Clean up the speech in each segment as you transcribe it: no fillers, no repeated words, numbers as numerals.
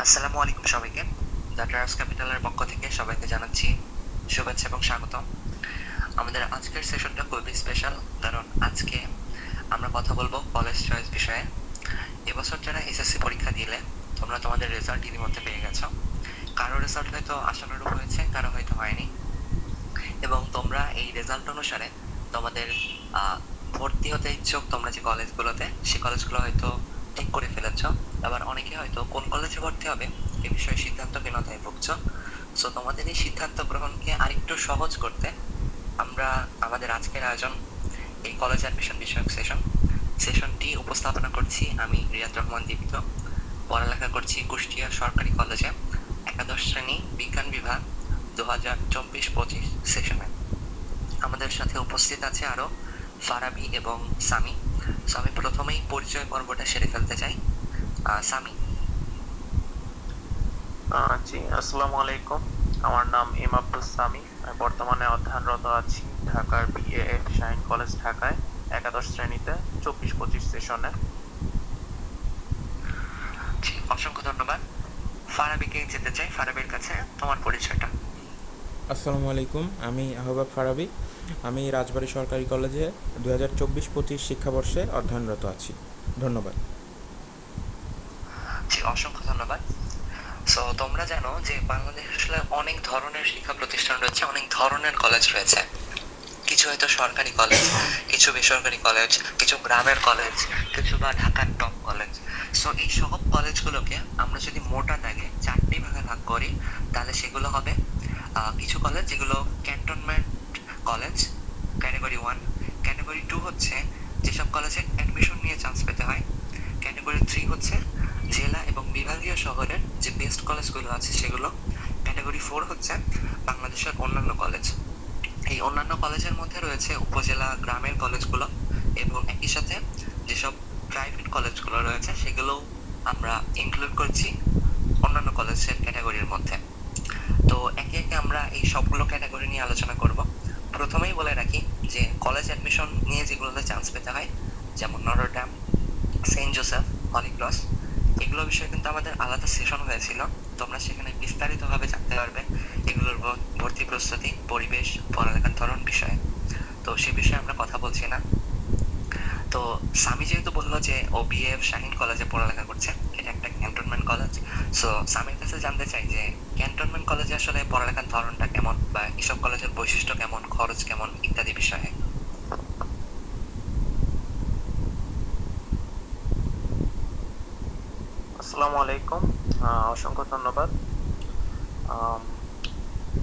আসসালামু আলাইকুম সবাইকে। দ্য ট্রায়ার্স ক্যাপিটালের পক্ষ থেকে সবাইকে জানাচ্ছি শুভেচ্ছা এবং স্বাগতম। আমাদের আজকের সেশনটা খুবই স্পেশাল, কারণ আজকে আমরা কথা বলবো কলেজ চয়েস বিষয়ে। এবছর যারা এসএসসি পরীক্ষা দিলে তোমরা তোমাদের রেজাল্ট ইতিমধ্যে পেয়ে গেছো। কারো রেজাল্ট হয়তো আশানুরূপ হয়েছে, কারো হয়তো হয়নি, এবং তোমরা এই রেজাল্ট অনুসারে তোমাদের ভর্তি হতে ইচ্ছুক তোমরা যে কলেজগুলোতে, সেই কলেজগুলো হয়তো ঠিক করে ফেলেছো। আবার অনেকে হয়তো কোন কলেজে ভর্তি হবে এ বিষয়ে সিদ্ধান্তহীনতায় ভুগছো। সো তোমাদের এই সিদ্ধান্ত গ্রহণকে আরেকটু সহজ করতে আমরা আমাদের আজকের আয়োজন এই কলেজ অ্যাডমিশন বিষয়ক সেশনটি উপস্থাপনা করছি আমি রিয়াদ রহমান দীপিত। পড়ালেখা করছি কুষ্টিয়া সরকারি কলেজে একাদশ শ্রেণী বিজ্ঞান বিভাগ 2024-25 সেশনে। আমাদের সাথে উপস্থিত আছে আরো ফারাবি এবং সামি। সো আমি প্রথমেই পরিচয় পর্বটা সেরে ফেলতে চাই। সামি। জি, আসসালামু আলাইকুম। আমার নাম এম আব্দুস সামি। আমি বর্তমানে অধ্যয়নরত আছি ঢাকার বিএএফ শাহীন কলেজ ঢাকায় একাদশ শ্রেণীতে 24-25 সেশনে। জি, অসংখ্য ধন্যবাদ। ফারাবিকে যেতে চাই, ফারাবির কাছে তোমার পরিচয়টা। আসসালামু আলাইকুম, আমি আহবাব ফারাবি। আমি রাজবাড়ী সরকারি কলেজে 2024-25 শিক্ষাবর্ষে অধ্যয়নরত আছি। ধন্যবাদ। জি, অসংখ্য ধন্যবাদ। সো তোমরা জানো যে বাংলাদেশে আসলে অনেক ধরনের শিক্ষা প্রতিষ্ঠান রয়েছে, অনেক ধরনের কলেজ রয়েছে। কিছু হয়তো সরকারি কলেজ, কিছু বেসরকারি কলেজ, কিছু গ্রামের কলেজ, কিছু বা ঢাকার টপ কলেজ। সো এই সব কলেজগুলোকে আমরা যদি মোটা দাগে চারটি ভাগে ভাগ করি, তাহলে সেগুলো হবে কিছু কলেজ যেগুলো ক্যান্টনমেন্ট কলেজ, ক্যাটাগরি 1। ক্যাটাগরি 2 হচ্ছে যেসব কলেজে অ্যাডমিশন নিয়ে চান্স পেতে হয়। ক্যাটাগরি 3 হচ্ছে জেলা এবং বিভাগীয় শহরের যে বেস্ট কলেজগুলো আছে সেগুলো। ক্যাটাগরি 4 হচ্ছে বাংলাদেশের অন্যান্য কলেজ। এই অন্যান্য কলেজের মধ্যে রয়েছে উপজেলা গ্রামের কলেজগুলো, এবং একই সাথে যেসব প্রাইভেট কলেজগুলো রয়েছে সেগুলোও আমরা ইনক্লুড করছি অন্যান্য কলেজের ক্যাটাগরির মধ্যে। তো একে একে আমরা এই সবগুলো ক্যাটাগরি নিয়ে আলোচনা করব। প্রথমেই বলে রাখি যে কলেজ অ্যাডমিশন নিয়ে যেগুলোতে চান্স পেতে হয়, যেমন Notre Dame, Saint Joseph, Holy Cross, এগুলো বিষয়ে কিন্তু আমাদের আলাদা সেশন হয়েছিল। তোমরা সেখানে বিস্তারিতভাবে জানতে পারবে এগুলোর ভর্তি প্রস্তুতি, পরিবেশ, পড়ালেখার ধরন বিষয়ে। তো সে বিষয়ে আমরা কথা বলছি না। তো সামি যেহেতু বললো যে ও বিএফ শাহীন কলেজে পড়ালেখা করছে, এটা একটা ক্যান্টনমেন্ট কলেজ। সো সামির কাছে জানতে চাই যে ক্যান্টনমেন্ট কলেজে আসলে পড়ালেখার ধরনটা কেমন, বা এসব কলেজের বৈশিষ্ট্য কেমন, খরচ কেমন ইত্যাদি বিষয়ে। আসসালামু আলাইকুম। অসংখ্য ধন্যবাদ। আম,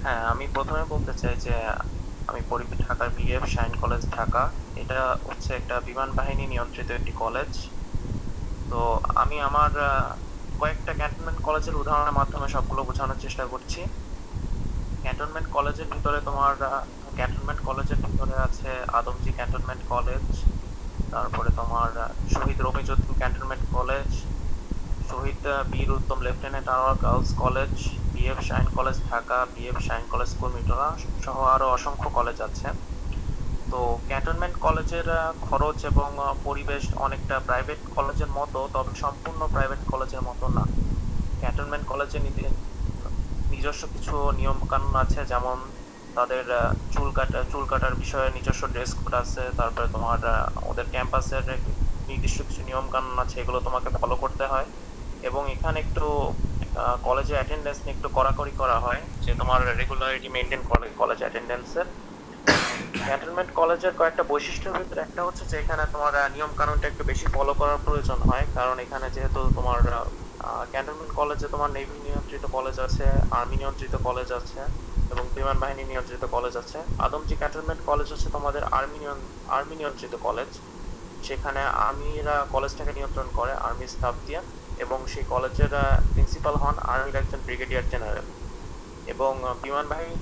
হ্যাঁ, আমি প্রথমে বলতে চাই যে আমি পড়ি ঢাকার বিএএফ শাহীন কলেজ ঢাকা। এটা হচ্ছে একটা বিমান বাহিনী নিয়ন্ত্রিত একটি কলেজ। তো আমি আমার কয়েকটা ক্যান্টনমেন্ট কলেজের উদাহরণের মাধ্যমে সবগুলো বোঝানোর চেষ্টা করছি। ক্যান্টনমেন্ট কলেজের ভিতরে আছে আদমজী ক্যান্টনমেন্ট কলেজ, তারপরে তোমার Shaheed Ramizuddin cantonment college, Shaheed Bir Uttam lieutenant Anwar girls college, BF Shaheen college Dhaka, BF Shaheen college Kurmitola সহ আরো অসংখ্য কলেজ আছে। তো ক্যান্টনমেন্ট কলেজের খরচ এবং পরিবেশ অনেকটা প্রাইভেট কলেজের মতো, তবে সম্পূর্ণ প্রাইভেট কলেজের মতো না। ক্যান্টনমেন্ট কলেজে নিজস্ব কিছু নিয়ম কানুন আছে, যেমন তাদের চুল কাটার বিষয়ে নিজস্ব ড্রেস কোড আছে। তারপরে তোমার ওদের ক্যাম্পাসের নির্দিষ্ট কিছু নিয়ম কানুন আছে, এগুলো তোমাকে ফলো করতে হয়। এবং এখানে একটু কলেজে অ্যাটেন্ডেন্স নিয়ে একটু কড়াকড়ি করা হয়, যে তোমার রেগুলারিটি মেনটেন করে কলেজ অ্যাটেন্ডেন্সের। ক্যান্টনমেন্ট কলেজের কয়েকটা বৈশিষ্ট্যের ভিতরে একটা হচ্ছে যে এখানে তোমার নিয়ম কানুনটা একটু বেশি ফলো করার প্রয়োজন হয়, কারণ এখানে যেহেতু তোমার ক্যান্টনমেন্ট কলেজে তোমার নেভি নিয়ন্ত্রিত কলেজ আছে, আর্মি নিয়ন্ত্রিত কলেজ আছে এবং বিমান বাহিনী নিয়ন্ত্রিত কলেজ আছে। আদমজী ক্যান্টনমেন্ট কলেজ হচ্ছে তোমাদের আর্মি নিয়ন্ত্রিত কলেজ। সেখানে আর্মিরা কলেজটাকে নিয়ন্ত্রণ করে আর্মি স্টাফ দিয়ে, এবং সেই কলেজের প্রিন্সিপাল হন আর্মির একজন ব্রিগেডিয়ার জেনারেল। এবং বিমান বাহিনী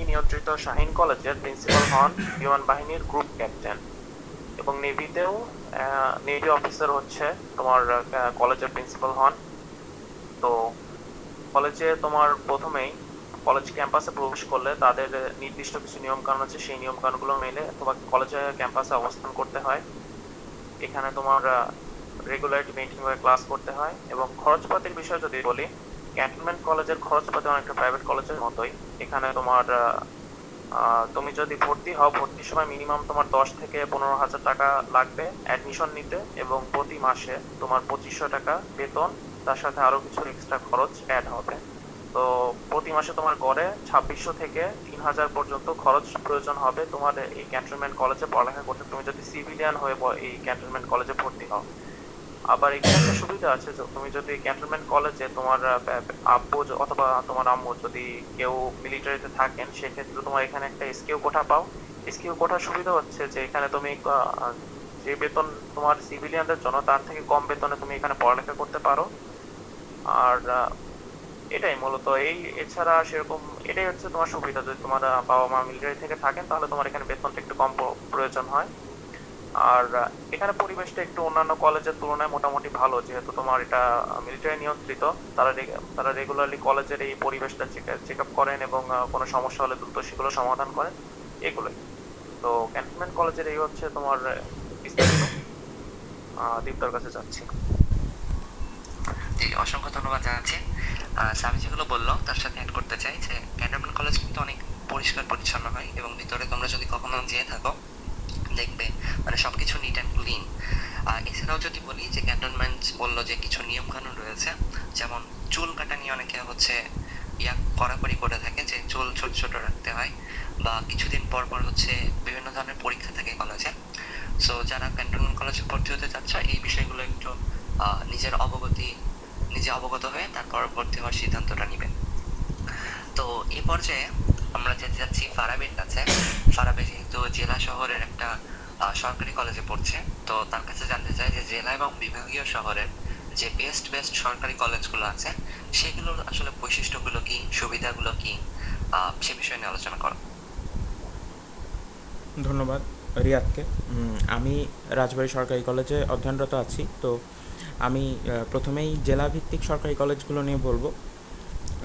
নিয়ন্ত্রিত শাহীন কলেজের প্রিন্সিপাল হন বিমান বাহিনীর গ্রুপ ক্যাপ্টেন। এবং নেভিতেও নেভি অফিসার হচ্ছে তোমার কলেজের প্রিন্সিপাল হন। তো কলেজে তোমার প্রথমেই কলেজ ক্যাম্পাসে প্রবেশ করলে তাদের নির্দিষ্ট কিছু নিয়ম কানুন আছে, সেই নিয়ম কানুনগুলো মেনে তোমাকে কলেজে ক্যাম্পাসে অবস্থান করতে হয়। এখানে তোমার রেগুলারিটি মেনটেন করে ক্লাস করতে হয়। এবং খরচপাতির বিষয়ে যদি বলি, ক্যান্টনমেন্ট কলেজের খরচপাতি অনেকটা প্রাইভেট কলেজের মতোই। এখানে তোমার তুমি যদি ভর্তি হও, ভর্তির সময় মিনিমাম তোমার 10 থেকে 15 হাজার টাকা লাগবে অ্যাডমিশন নিতে, এবং প্রতি মাসে তোমার 2500 টাকা বেতন, তার সাথে আরো কিছু এক্সট্রা খরচ অ্যাড হবে। তো প্রতি মাসে তোমার গড়ে 2600 থেকে 3000 পর্যন্ত খরচ প্রয়োজন হবে তোমার এই ক্যান্টনমেন্ট কলেজে পড়ালেখা করতে, তুমি যদি সিভিলিয়ান হয়ে এই ক্যান্টনমেন্ট কলেজে ভর্তি হও। আবার এখানে একটা সুবিধা আছে যে তুমি যদি ক্যান্টনমেন্ট কলেজে তোমার আব্বু অথবা তোমার আম্মু যদি কেউ মিলিটারিতে থাকেন, সেক্ষেত্রে তোমার এখানে একটা এসকিউ কোঠা পাও। এসকিউ কোঠার সুবিধা হচ্ছে যে এখানে তুমি যে বেতন তোমার সিভিলিয়ানদের জন্য তার থেকে কম বেতনে তুমি এখানে পড়ালেখা করতে পারো। আর এটাই মূলত এছাড়া সেরকম এটাই হচ্ছে তোমার সুবিধা। যদি তোমার বাবা মা মিলিটারি থেকে থাকেন তাহলে তোমার এখানে বেতনটা একটু কম প্রয়োজন হয়। আর এখানে পরিবেশটা একটু অন্যান্য কলেজের তুলনায় মোটামুটি ভালো, যেহেতু তোমার এটা মিলিটারি নিয়ন্ত্রিত। তারা রেগুলারলি কলেজের এই পরিবেশটা চেক আপ করেন, এবং কোনো সমস্যা হলে দ্রুত সেগুলো সমাধান করেন, এগুলোই। তো ক্যান্টনমেন্ট কলেজের এই হচ্ছে তোমার বিস্তারিত। দীপ্তর কাছে যাচ্ছি। জি, অসংখ্য ধন্যবাদ জানাচ্ছি। স্বামী যেগুলো বললো তার সাথে অ্যাড করতে চাই যে ক্যান্টনমেন্ট কলেজ কিন্তু অনেক পরিষ্কার পরিচ্ছন্ন হয়, এবং ভিতরে তোমরা যদি কখনো যেয়ে থাকো দেখবে মানে সবকিছু নিট অ্যান্ড ক্লিন। আর এছাড়াও যদি বলি যে ক্যান্টনমেন্ট বললো যে কিছু নিয়ম কানুন রয়েছে, যেমন চুল কাটা নিয়ে অনেকে হচ্ছে কড়াকড়ি করে থাকে যে চুল ছোট ছোট রাখতে হয়, বা কিছুদিন পর পর হচ্ছে বিভিন্ন ধরনের পরীক্ষা থাকে কলেজে। সো যারা ক্যান্টনমেন্ট কলেজে ভর্তি হতে চাচ্ছ এই বিষয়গুলো একটু নিজে অবগত হয়ে তারপর ভর্তি হওয়ার সিদ্ধান্তটা নিবেন। তো এই পর্যায়ে আমরা যেতে যাচ্ছি ফারাবির কাছে। ফারাবি যেহেতু জেলা শহরের একটা সরকারি কলেজে পড়ছে, তো তার কাছে জানতে চাই যে জেলা এবং বিভাগীয় শহরের যে বেস্ট সরকারি কলেজগুলো আছে সেগুলোর আসলে বৈশিষ্ট্যগুলো কি, সুবিধাগুলো কি, সে বিষয়ে নিয়ে আলোচনা করো। ধন্যবাদ রিয়াদকে। আমি রাজবাড়ী সরকারি কলেজে অধ্যয়নরত আছি। তো আমি প্রথমেই জেলাভিত্তিক সরকারি কলেজগুলো নিয়ে বলবো।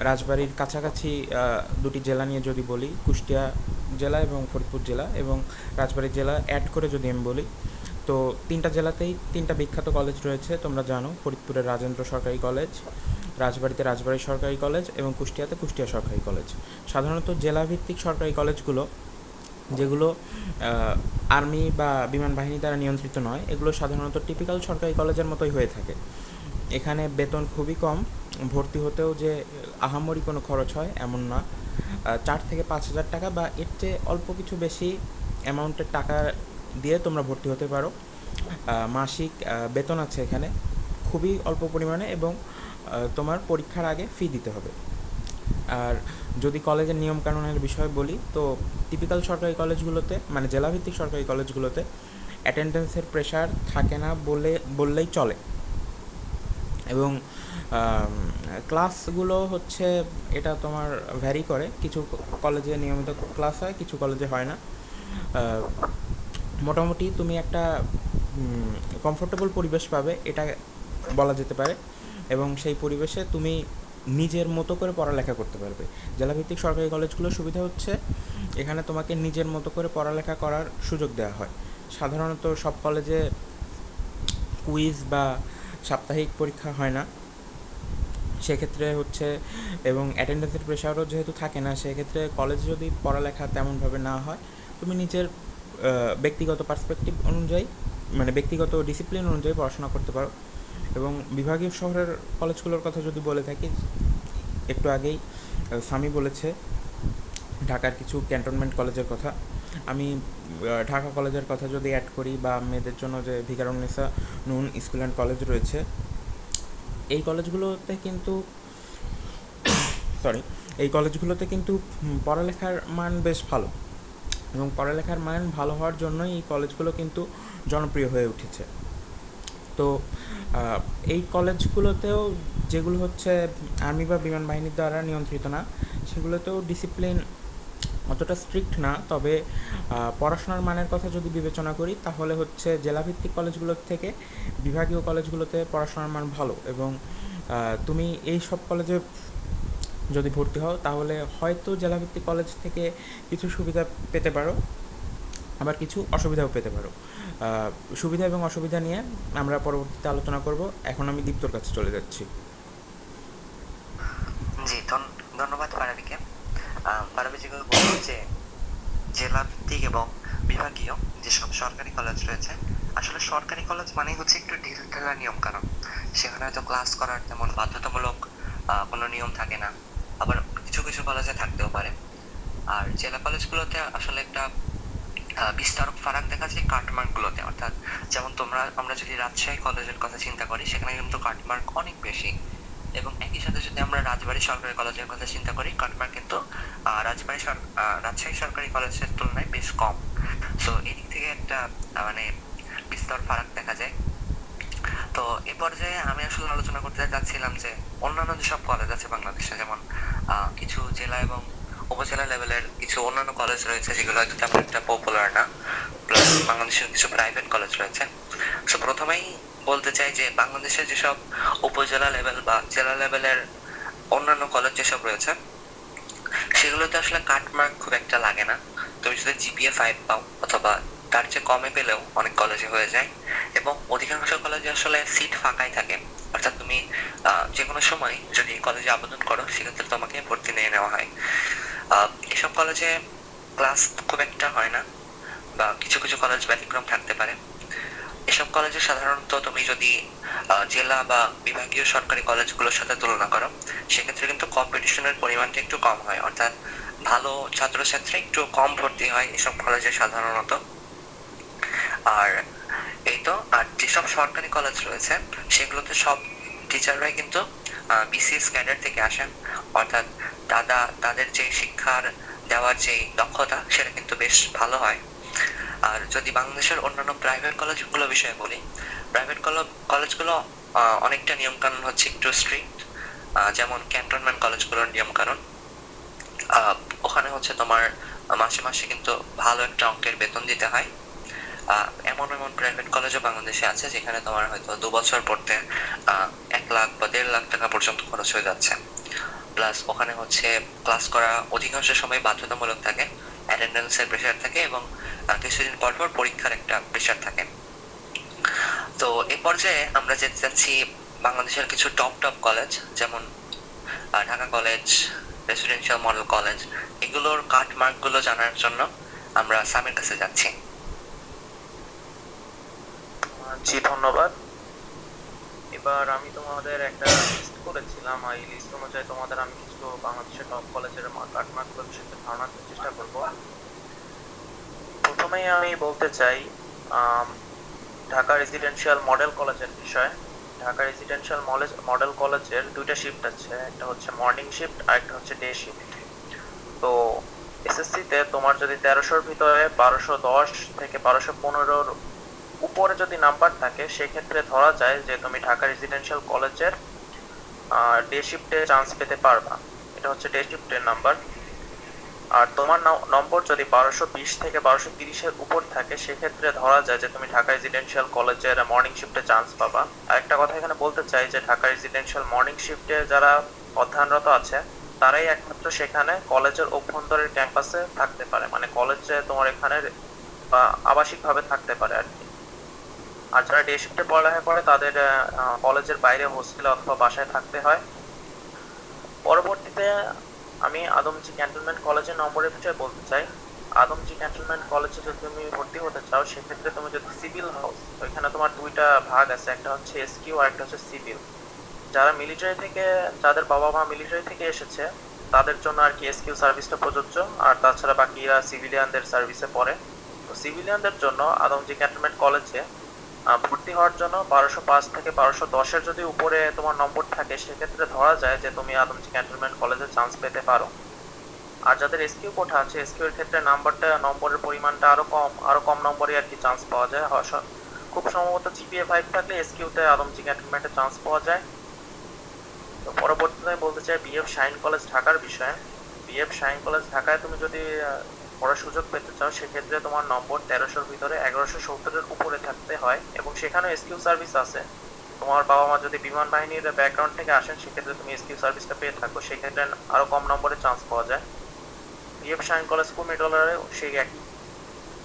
রাজবাড়ির কাছাকাছি দুটি জেলা নিয়ে যদি বলি, কুষ্টিয়া জেলা এবং ফরিদপুর জেলা, এবং রাজবাড়ী জেলা অ্যাড করে যদি আমি বলি, তো তিনটা জেলাতেই তিনটা বিখ্যাত কলেজ রয়েছে। তোমরা জানো, ফরিদপুরের রাজেন্দ্র সরকারি কলেজ, রাজবাড়িতে রাজবাড়ী সরকারি কলেজ, এবং কুষ্টিয়াতে কুষ্টিয়া সরকারি কলেজ। সাধারণত জেলাভিত্তিক সরকারি কলেজগুলো, যেগুলো আর্মি বা বিমান বাহিনী দ্বারা নিয়ন্ত্রিত নয়, এগুলো সাধারণত টিপিক্যাল সরকারি কলেজের মতোই হয়ে থাকে। এখানে বেতন খুবই কম, ভর্তি হতেও যে আহামরি কোনো খরচ হয় এমন না। 4 থেকে 5 হাজার টাকা বা এর চেয়ে অল্প কিছু বেশি অ্যামাউন্টের টাকা দিয়ে তোমরা ভর্তি হতে পারো। মাসিক বেতন আছে এখানে খুবই অল্প পরিমাণে, এবং তোমার পরীক্ষার আগে ফি দিতে হবে। আর যদি কলেজের নিয়মকানুনের বিষয়ে বলি, তো টিপিক্যাল সরকারি কলেজগুলোতে, মানে জেলাভিত্তিক সরকারি কলেজগুলোতে অ্যাটেন্ডেন্সের প্রেশার থাকে না বললেই চলে। এবং ক্লাসগুলো হচ্ছে, এটা তোমার ভ্যারি করে, কিছু কলেজে নিয়মিত ক্লাস হয়, কিছু কলেজে হয় না। মোটামুটি তুমি একটা কমফোর্টেবল পরিবেশ পাবে, এটা বলা যেতে পারে, এবং সেই পরিবেশে তুমি নিজের মতো করে পড়ালেখা করতে পারবে। জেলাভিত্তিক সরকারি কলেজগুলোর সুবিধা হচ্ছে এখানে তোমাকে নিজের মতো করে পড়ালেখা করার সুযোগ দেওয়া হয়। সাধারণত সব কলেজে কুইজ বা সাপ্তাহিক পরীক্ষা হয় না, সেক্ষেত্রে হচ্ছে, এবং অ্যাটেন্ডেন্সের প্রেশারও যেহেতু থাকে না, সেক্ষেত্রে কলেজে যদি পড়ালেখা তেমনভাবে না হয়, তুমি নিজের ব্যক্তিগত পার্সপেক্টিভ অনুযায়ী, মানে ব্যক্তিগত ডিসিপ্লিন অনুযায়ী পড়াশোনা করতে পারো। এবং বিভাগীয় শহরের কলেজগুলোর কথা যদি বলে থাকি, একটু আগেই সামি বলেছে ঢাকার কিছু ক্যান্টনমেন্ট কলেজের কথা। আমি ঢাকা কলেজের কথা যদি অ্যাড করি, বা মেয়েদের জন্য যে ভিকারুন্নিসা নুন স্কুল অ্যান্ড কলেজ রয়েছে, এই কলেজগুলোতে কিন্তু পড়ালেখার মান বেশ ভালো, এবং পড়ালেখার মান ভালো হওয়ার জন্যই এই কলেজগুলো কিন্তু জনপ্রিয় হয়ে উঠেছে। তো এই কলেজগুলোতেও, যেগুলো হচ্ছে আর্মি বা বিমান বাহিনীর দ্বারা নিয়ন্ত্রিত না, সেগুলোতেও ডিসিপ্লিন অতটা স্ট্রিক্ট না। তবে পড়াশোনার মানের কথা যদি বিবেচনা করি, তাহলে হচ্ছে জেলাভিত্তিক কলেজগুলোর থেকে বিভাগীয় কলেজগুলোতে পড়াশোনার মান ভালো। এবং তুমি এই সব কলেজে যদি ভর্তি হও, তাহলে হয়তো জেলাভিত্তিক কলেজ থেকে কিছু সুবিধা পেতে পারো, আবার কিছু অসুবিধাও পেতে পারো। সুবিধা এবং অসুবিধা নিয়ে আমরা পরবর্তীতে আলোচনা করব। এখন আমি দীপ্তর কাছে চলে যাচ্ছি। জেলা ভিত্তিক এবং বিভাগীয় যেসব সরকারি কলেজ রয়েছে, আসলে সরকারি কলেজ মানেই হচ্ছে একটু ঢিলঢালা নিয়ম কানুন। সেখানে হয়তো ক্লাস করার তেমন বাধ্যতামূলক কোনো নিয়ম থাকে না, আবার কিছু কিছু কলেজে থাকতেও পারে। আর জেলা কলেজগুলোতে আসলে একটা বিস্তারক ফারাক দেখা যায় কাটমার্কগুলোতে, অর্থাৎ যেমন আমরা যদি রাজশাহী কলেজের কথা চিন্তা করি, সেখানে কিন্তু কাটমার্ক অনেক বেশি। এবং একই সাথে যদি আমরা রাজবাড়ী সরকারি কলেজের কথা চিন্তা করি, কাটমার্ক কিন্তু রাজশাহী সরকারি কলেজের তুলনায় বেশ কম। সো এদিক থেকে একটা মানে বিস্তর ফারাক দেখা যায়। তো এ পর্যায়ে আমি আসলে আলোচনা করতে চাচ্ছিলাম যে অন্যান্য যেসব কলেজ আছে বাংলাদেশে, যেমন কিছু জেলা এবং উপজেলা লেভেলের কিছু অন্যান্য কলেজ রয়েছে যেগুলো হয়তো তেমন একটা পপুলার না, প্লাস বাংলাদেশের কিছু প্রাইভেট কলেজ রয়েছে। সো প্রথমেই বলতে চাই যে বাংলাদেশের যেসব উপজেলা লেভেল বা জেলা লেভেলের অন্যান্য কলেজ যেসব রয়েছে, সেগুলোতে আসলে কাটমার্ক খুব একটা লাগে না। তুমি যদি জিপিএ 5 পাও অথবা তার চেয়ে কমে পেলেও অনেক কলেজে হয়ে যায়, এবং অধিকাংশ কলেজে আসলে সিট ফাঁকাই থাকে। অর্থাৎ তুমি যে কোনো সময় যদি কলেজে আবেদন করো, সেক্ষেত্রে তোমাকে ভর্তি নিয়ে নেওয়া হয়। এসব কলেজে ক্লাস খুব একটা হয় না, বা কিছু কিছু কলেজ ব্যতিক্রম থাকতে পারে। এসব কলেজে সাধারণত তুমি যদি জেলা বা বিভাগীয় সরকারি কলেজগুলোর সাথে তুলনা করো, সেক্ষেত্রে কিন্তু কম্পিটিশনের পরিমাণটা একটু কম হয়, অর্থাৎ ভালো ছাত্রছাত্রী একটু কম ভর্তি হয় এসব কলেজে সাধারণত। আর এই তো, আর যেসব সরকারি কলেজ রয়েছে সেগুলোতে সব টিচাররাই কিন্তু বিসিএস ক্যাডার থেকে আসেন, অর্থাৎ তাদের যে শিক্ষার দেওয়ার যে দক্ষতা সেটা কিন্তু বেশ ভালো হয়। আর যদি বাংলাদেশের অন্যান্য প্রাইভেট কলেজগুলো বিষয়ে বলি, প্রাইভেট কলেজগুলো অনেকটা নিয়ম কানুন হচ্ছে একটু স্ট্রিক্ট। যেমন ক্যান্টনমেন্ট কলেজগুলোর নিয়ম কানুন, ওখানে হচ্ছে তোমার মাসে মাসে কিন্তু ভালো একটা অঙ্কের বেতন দিতে হয়। এমন এমন প্রাইভেট কলেজও বাংলাদেশে আছে যেখানে তোমার হয়তো 2 বছর পড়তে 1 লাখ বা 1.5 লাখ টাকা পর্যন্ত খরচ হয়ে যাচ্ছে। প্লাস ওখানে হচ্ছে ক্লাস করা অধিকাংশ সময় বাধ্যতামূলক থাকে, অ্যাটেন্ডেন্সের প্রেশার থাকে, এবং কিছুদিন পর পর পরীক্ষার একটা প্রেশার থাকে। তো এই পর্যায়ে আমরা যেতে চাচ্ছি বাংলাদেশের কিছু টপ কলেজ, যেমন Dhaka college, residential model college, এগুলোর কাটমার্ক গুলো জানার জন্য আমরা সামের কাছে যাচ্ছি। জি ধন্যবাদ। এবার আমি তোমাদের একটা লিস্ট করেছিলাম, এই লিস্ট অনুযায়ী তোমাদের আমি কিছু বাংলাদেশের টপ কলেজের কাটমার্কগুলো বিষয়ে ধারণা দেওয়ার চেষ্টা করব। প্রথমেই আমি বলতে চাই ঢাকা রেসিডেন্সিয়াল মডেল কলেজের বিষয়ে। ঢাকা রেসিডেন্সিয়াল মডেল কলেজের দুইটা শিফট আছে, একটা হচ্ছে মর্নিং শিফট আর একটা হচ্ছে ডে শিফট। তো এসএসসিতে তোমার যদি 1300-র ভিতরে 1210 থেকে 1215-র উপরে যদি নাম্বার থাকে, সেক্ষেত্রে ধরা যায় যে তুমি ঢাকা রেসিডেন্সিয়াল কলেজের ডে শিফটে চান্স পেতে পারবা। এটা হচ্ছে ডে শিফটের নাম্বার। আর তোমার নম্বর যদি 1220 থেকে 1230-এর উপর থাকে, সেক্ষেত্রে ধরা যায় যে তুমি ঢাকা রেসিডেন্সিয়াল কলেজের মর্নিং শিফটে চান্স পাবা। আর একটা কথা এখানে বলতে চাই যে ঢাকা রেসিডেন্সিয়াল মর্নিং শিফটে যারা অধ্যয়নরত আছে, তারাই একমাত্র সেখানে কলেজের অভ্যন্তরের ক্যাম্পাসে থাকতে পারে, মানে কলেজে তোমার এখানে আবাসিকভাবে থাকতে পারে আর কি। আর যারা ডে শিফটে পড়ালেখা করে, তাদের কলেজের বাইরে হোস্টেলে অথবা বাসায় থাকতে হয়। পরবর্তীতে আমি আদমজী ক্যান্টনমেন্ট কলেজের নম্বরের বিষয়ে বলতে চাই। আদমজী ক্যান্টনমেন্ট কলেজে যদি তুমি ভর্তি হতে চাও, সেক্ষেত্রে তুমি যদি সিভিল হও, ওইখানে তোমার দুইটা ভাগ আছে, একটা হচ্ছে এসকিউ আর একটা হচ্ছে সিভিল। যারা মিলিটারি থেকে, যাদের বাবা মা মিলিটারি থেকে এসেছে, তাদের জন্য আর কি এসকিউ সার্ভিসটা প্রযোজ্য, আর তাছাড়া বাকিরা সিভিলিয়ানদের সার্ভিসে পড়ে। তো সিভিলিয়ানদের জন্য আদমজী ক্যান্টনমেন্ট কলেজে ভর্তি হওয়ার জন্য 1205 থেকে 1210-এর যদি উপরে তোমার নম্বর থাকে, সেক্ষেত্রে ধরা যায় যে তুমি আদমজী ক্যান্টনমেন্ট কলেজে চান্স পেতে পারো। আর যাদের এসকিউ কোঠা আছে, এসকিউ এর ক্ষেত্রে নম্বরের পরিমাণটা আরো কম নম্বরে আর কি চান্স পাওয়া যায়। খুব সম্ভবত জিপিএ 5 থাকলে এসকিউতে আদমজী ক্যান্টনমেন্টে চান্স পাওয়া যায়। তো পরবর্তীতে বলতে চাই বিএফ শাইন কলেজ ঢাকার বিষয়ে। বিএফ শাইন কলেজ ঢাকায় তুমি যদি পড়ার সুযোগ পেতে চাও, সেক্ষেত্রে তোমার নম্বর 1300-র ভিতরে 1170-এর উপরে থাকতে হয়, এবং সেখানেও এসকিউ সার্ভিস আছে। তোমার বাবা মা যদি বিমান বাহিনীর ব্যাকগ্রাউন্ড থেকে আসেন, সেক্ষেত্রে তুমি এসকিউ সার্ভিসটা পেয়ে থাকো, সেক্ষেত্রে আরো কম নম্বরে চান্স পাওয়া যায়। বিএফ শাইন কলেজ কুমিটোলারে সেই একই।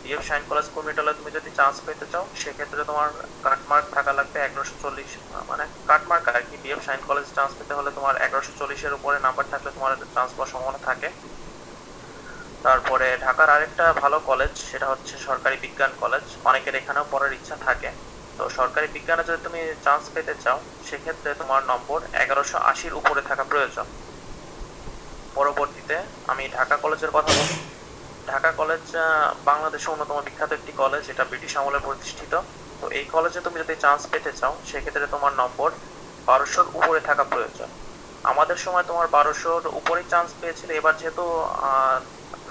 বিএফ শাইন কলেজ কুমিটোলায় তুমি যদি চান্স পেতে চাও, সেক্ষেত্রে তোমার কাটমার্ক থাকা লাগবে 1140, মানে কাটমার্ক আর কি। বিএফ শাইন কলেজ চান্স পেতে হলে তোমার 1140-এর উপরে নাম্বার থাকলে তোমার চান্স পাওয়ার সম্ভাবনা থাকে। তারপরে ঢাকার আরেকটা ভালো কলেজ সেটা হচ্ছে সরকারি বিজ্ঞান কলেজ, অনেকের এখানেও পড়ার ইচ্ছা থাকে। তো সরকারি বিজ্ঞানে যদি তুমি চান্স পেতে চাও সেক্ষেত্রে তোমার নম্বর 1180-র উপরে থাকা প্রয়োজন। পরবর্তীতে আমি ঢাকা কলেজের কথা বলি। ঢাকা কলেজ বাংলাদেশের অন্যতম বিখ্যাত একটি কলেজ, এটা ব্রিটিশ আমলে প্রতিষ্ঠিত। তো এই কলেজে তুমি যদি চান্স পেতে চাও সেক্ষেত্রে তোমার নম্বর 1200-র উপরে থাকা প্রয়োজন। আমাদের সময় তোমার 1200-র উপরেই চান্স পেয়েছিলে, এবার যেহেতু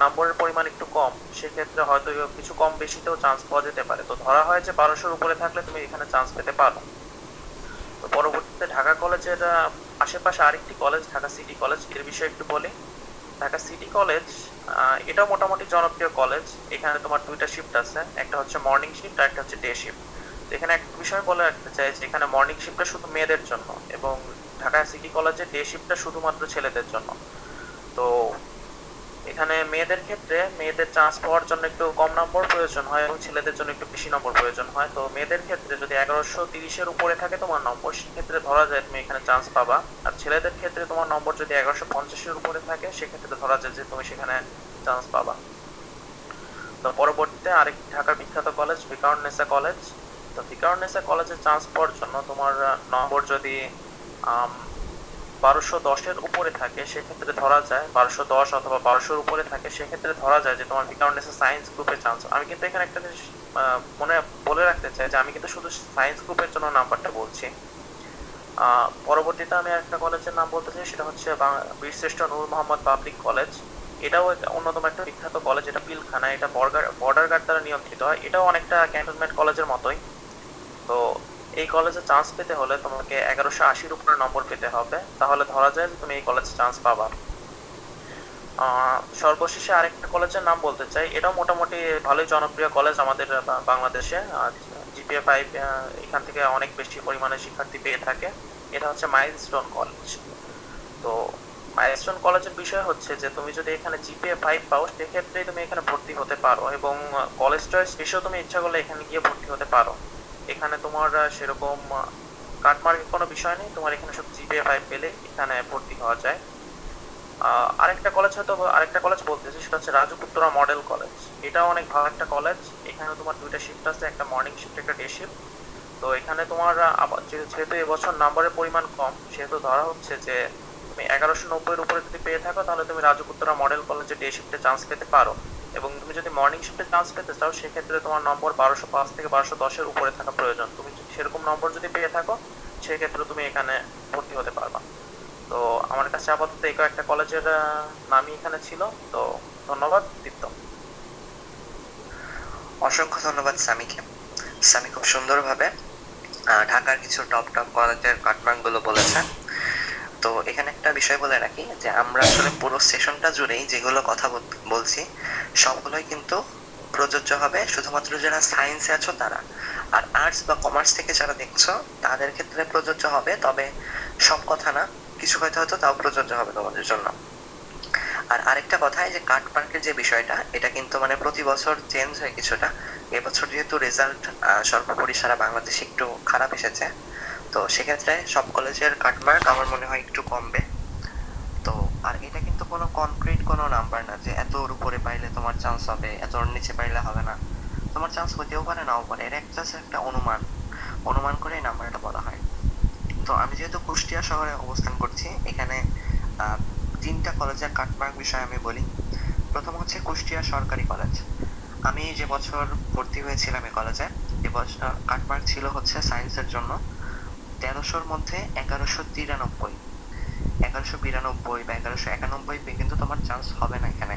নম্বরের পরিমাণ একটু কম সেক্ষেত্রে হয়তো কিছু কম বেশিতেও চান্স পাওয়া যেতে পারে। তো ধরা হয় যে 1200-র উপরে থাকলে তুমি এখানে চান্স পেতে পারো। তো পরবর্তীতে ঢাকা কলেজের আশেপাশে আরেকটি কলেজ ঢাকা সিটি কলেজ, এর বিষয়ে একটু বলি। ঢাকা সিটি কলেজ এটাও মোটামুটি জনপ্রিয় কলেজ। এখানে তোমার দুইটা শিফট আছে, একটা হচ্ছে মর্নিং শিফট আর একটা হচ্ছে ডে শিফট। তো এখানে একটা বিষয় বলে রাখতে চাই যে এখানে মর্নিং শিফটটা শুধু মেয়েদের জন্য এবং ঢাকা সিটি কলেজে ডে শিফটটা শুধুমাত্র ছেলেদের জন্য। তো এখানে মেয়েদের ক্ষেত্রে মেয়েদের চান্স পাওয়ার জন্য একটু কম নম্বর প্রয়োজন হয় এবং ছেলেদের জন্য একটু বেশি নম্বর প্রয়োজন হয়। তো মেয়েদের ক্ষেত্রে যদি 1130-এর উপরে থাকে তোমার নম্বর, সেক্ষেত্রে ধরা যায় তুমি এখানে চান্স পাবা। আর ছেলেদের ক্ষেত্রে তোমার নম্বর যদি 1150-এর উপরে থাকে সেক্ষেত্রে ধরা যায় যে তুমি সেখানে চান্স পাবা। তো পরবর্তীতে আরেকটি ঢাকার বিখ্যাত কলেজ ভিকারুননিসা কলেজ। তো ভিকারুননিসা কলেজে চান্স পাওয়ার জন্য তোমার নম্বর যদি 1210-এর উপরে থাকে সেক্ষেত্রে ধরা যায়, 1210 অথবা 1200-র উপরে থাকে সেক্ষেত্রে ধরা যায় যে তোমার ভিকারুননিসা সায়েন্স গ্রুপে চান্স। আমি কিন্তু এখানে একটা জিনিস মনে বলে রাখতে চাই যে আমি কিন্তু শুধু সায়েন্স গ্রুপের জন্য নাম্বারটা বলছি। পরবর্তীতে আমি একটা কলেজের নাম বলতে চাই, সেটা হচ্ছে বীরশ্রেষ্ঠ নূর মোহাম্মদ পাবলিক কলেজ। এটাও অন্যতম একটা বিখ্যাত কলেজ, এটা পিলখানা, এটা বর্ডার গার্ড দ্বারা নিয়ন্ত্রিত হয়। এটাও অনেকটা ক্যান্টনমেন্ট কলেজের মতোই। তো এই কলেজে চান্স পেতে হলে তোমাকে 1180-র উপরে নম্বর পেতে হবে, তাহলে ধরা যায় যে তুমি এই কলেজে চান্স পাবা। সর্বশেষে আরেকটা কলেজের নাম বলতে চাই, এটাও মোটামুটি ভালোই জনপ্রিয় কলেজ আমাদের বাংলাদেশে। জিপিএ 5 এখান থেকে অনেক বেশি পরিমাণে শিক্ষার্থী পেয়ে থাকে। এটা হচ্ছে মাইলস্টোন কলেজ। তো মাইলস্টোন কলেজের বিষয় হচ্ছে যে তুমি যদি এখানে জিপিএ 5 পাও সেক্ষেত্রেই তুমি এখানে ভর্তি হতে পারো এবং কলেজ চয়েস বেশিও তুমি ইচ্ছা করলে এখানে গিয়ে ভর্তি হতে পারো। এখানে তোমার সেরকম কাটমার্কের কোনো বিষয় নেই, তোমার এখানে শুধু জিপিএ 5 পেলে এখানে ভর্তি হওয়া যায়। আরেকটা কলেজ বলতেছি, সেটা হচ্ছে রাজপুত্রা মডেল কলেজ। এটাও অনেক ভালো একটা কলেজ। এখানে তোমার দুইটা শিফট আছে, একটা মর্নিং শিফট একটা ডে শিফট। তো এখানে তোমার যেহেতু এবছর নাম্বারের পরিমাণ কম সেহেতু ধরা হচ্ছে যে তুমি 1190-এর উপরে যদি পেয়ে থাকো তাহলে তুমি রাজপুত্রা মডেল কলেজে ডে শিফটে চান্স পেতে পারো। এবং তুমি যদি মর্নিং শিফটে চান্স পেতে চাও সেক্ষেত্রে তোমার নম্বর 1205 থেকে 1210-এর উপরে থাকা প্রয়োজন। তুমি সেরকম নম্বর যদি পেয়ে থাকো সেক্ষেত্রে তুমি এখানে ভর্তি হতে পারবা। তো আমার কাছে আপাতত এই কয়েকটা কলেজের নামই এখানে ছিল। তো ধন্যবাদ দীপ্ত। অসংখ্য ধন্যবাদ সামিকে। সামি খুব সুন্দরভাবে ঢাকার কিছু টপ টপ কলেজের কাটমার্ক গুলো বলেছে। তো এখানে একটা বিষয় বলে রাখি যে আমরা আসলে পুরো সেশনটা জুড়েই যেগুলো কথা বলছি সবগুলোই কিন্তু প্রযোজ্য হবে শুধুমাত্র যারা সায়েন্সে আছো তারা। আর আর্টস বা কমার্স থেকে যারা দেখছো তাদের ক্ষেত্রে প্রযোজ্য হবে, তবে সব কথা না, কিছু হয়তো হয়তো তাও প্রযোজ্য হবে তোমাদের জন্য। আর আরেকটা কথা, এই যে কাট মার্কের যে বিষয়টা, এটা কিন্তু মানে প্রতি বছর চেঞ্জ হয় কিছুটা। এবছর যেহেতু রেজাল্ট সর্বোপরি সারা বাংলাদেশে একটু খারাপ এসেছে, তো সেক্ষেত্রে সব কলেজের কাটমার্ক আমার মনে হয় একটু কমবে। তো আর এটা কিন্তু কোনো কনক্রিট কোনো নাম্বার না যে এতর উপরে পাইলে তোমার চান্স হবে, এতর নিচে পাইলে হবে না। তোমার চান্স হতেও পারে নাও পারে, এটা জাস্ট একটা অনুমান করে এই নাম্বারটা বলা হয়। তো আমি যেহেতু কুষ্টিয়া শহরে অবস্থান করছি, এখানে তিনটা কলেজের কাটমার্ক বিষয়ে আমি বলি। প্রথম হচ্ছে কুষ্টিয়া সরকারি কলেজ। আমি যে বছর ভর্তি হয়েছিলাম এই কলেজে, এবছর কাটমার্ক ছিল হচ্ছে সায়েন্সের জন্য 1300-র মধ্যে 1193, 1192 বা 1191 কিন্তু তোমার চান্স হবে না এখানে।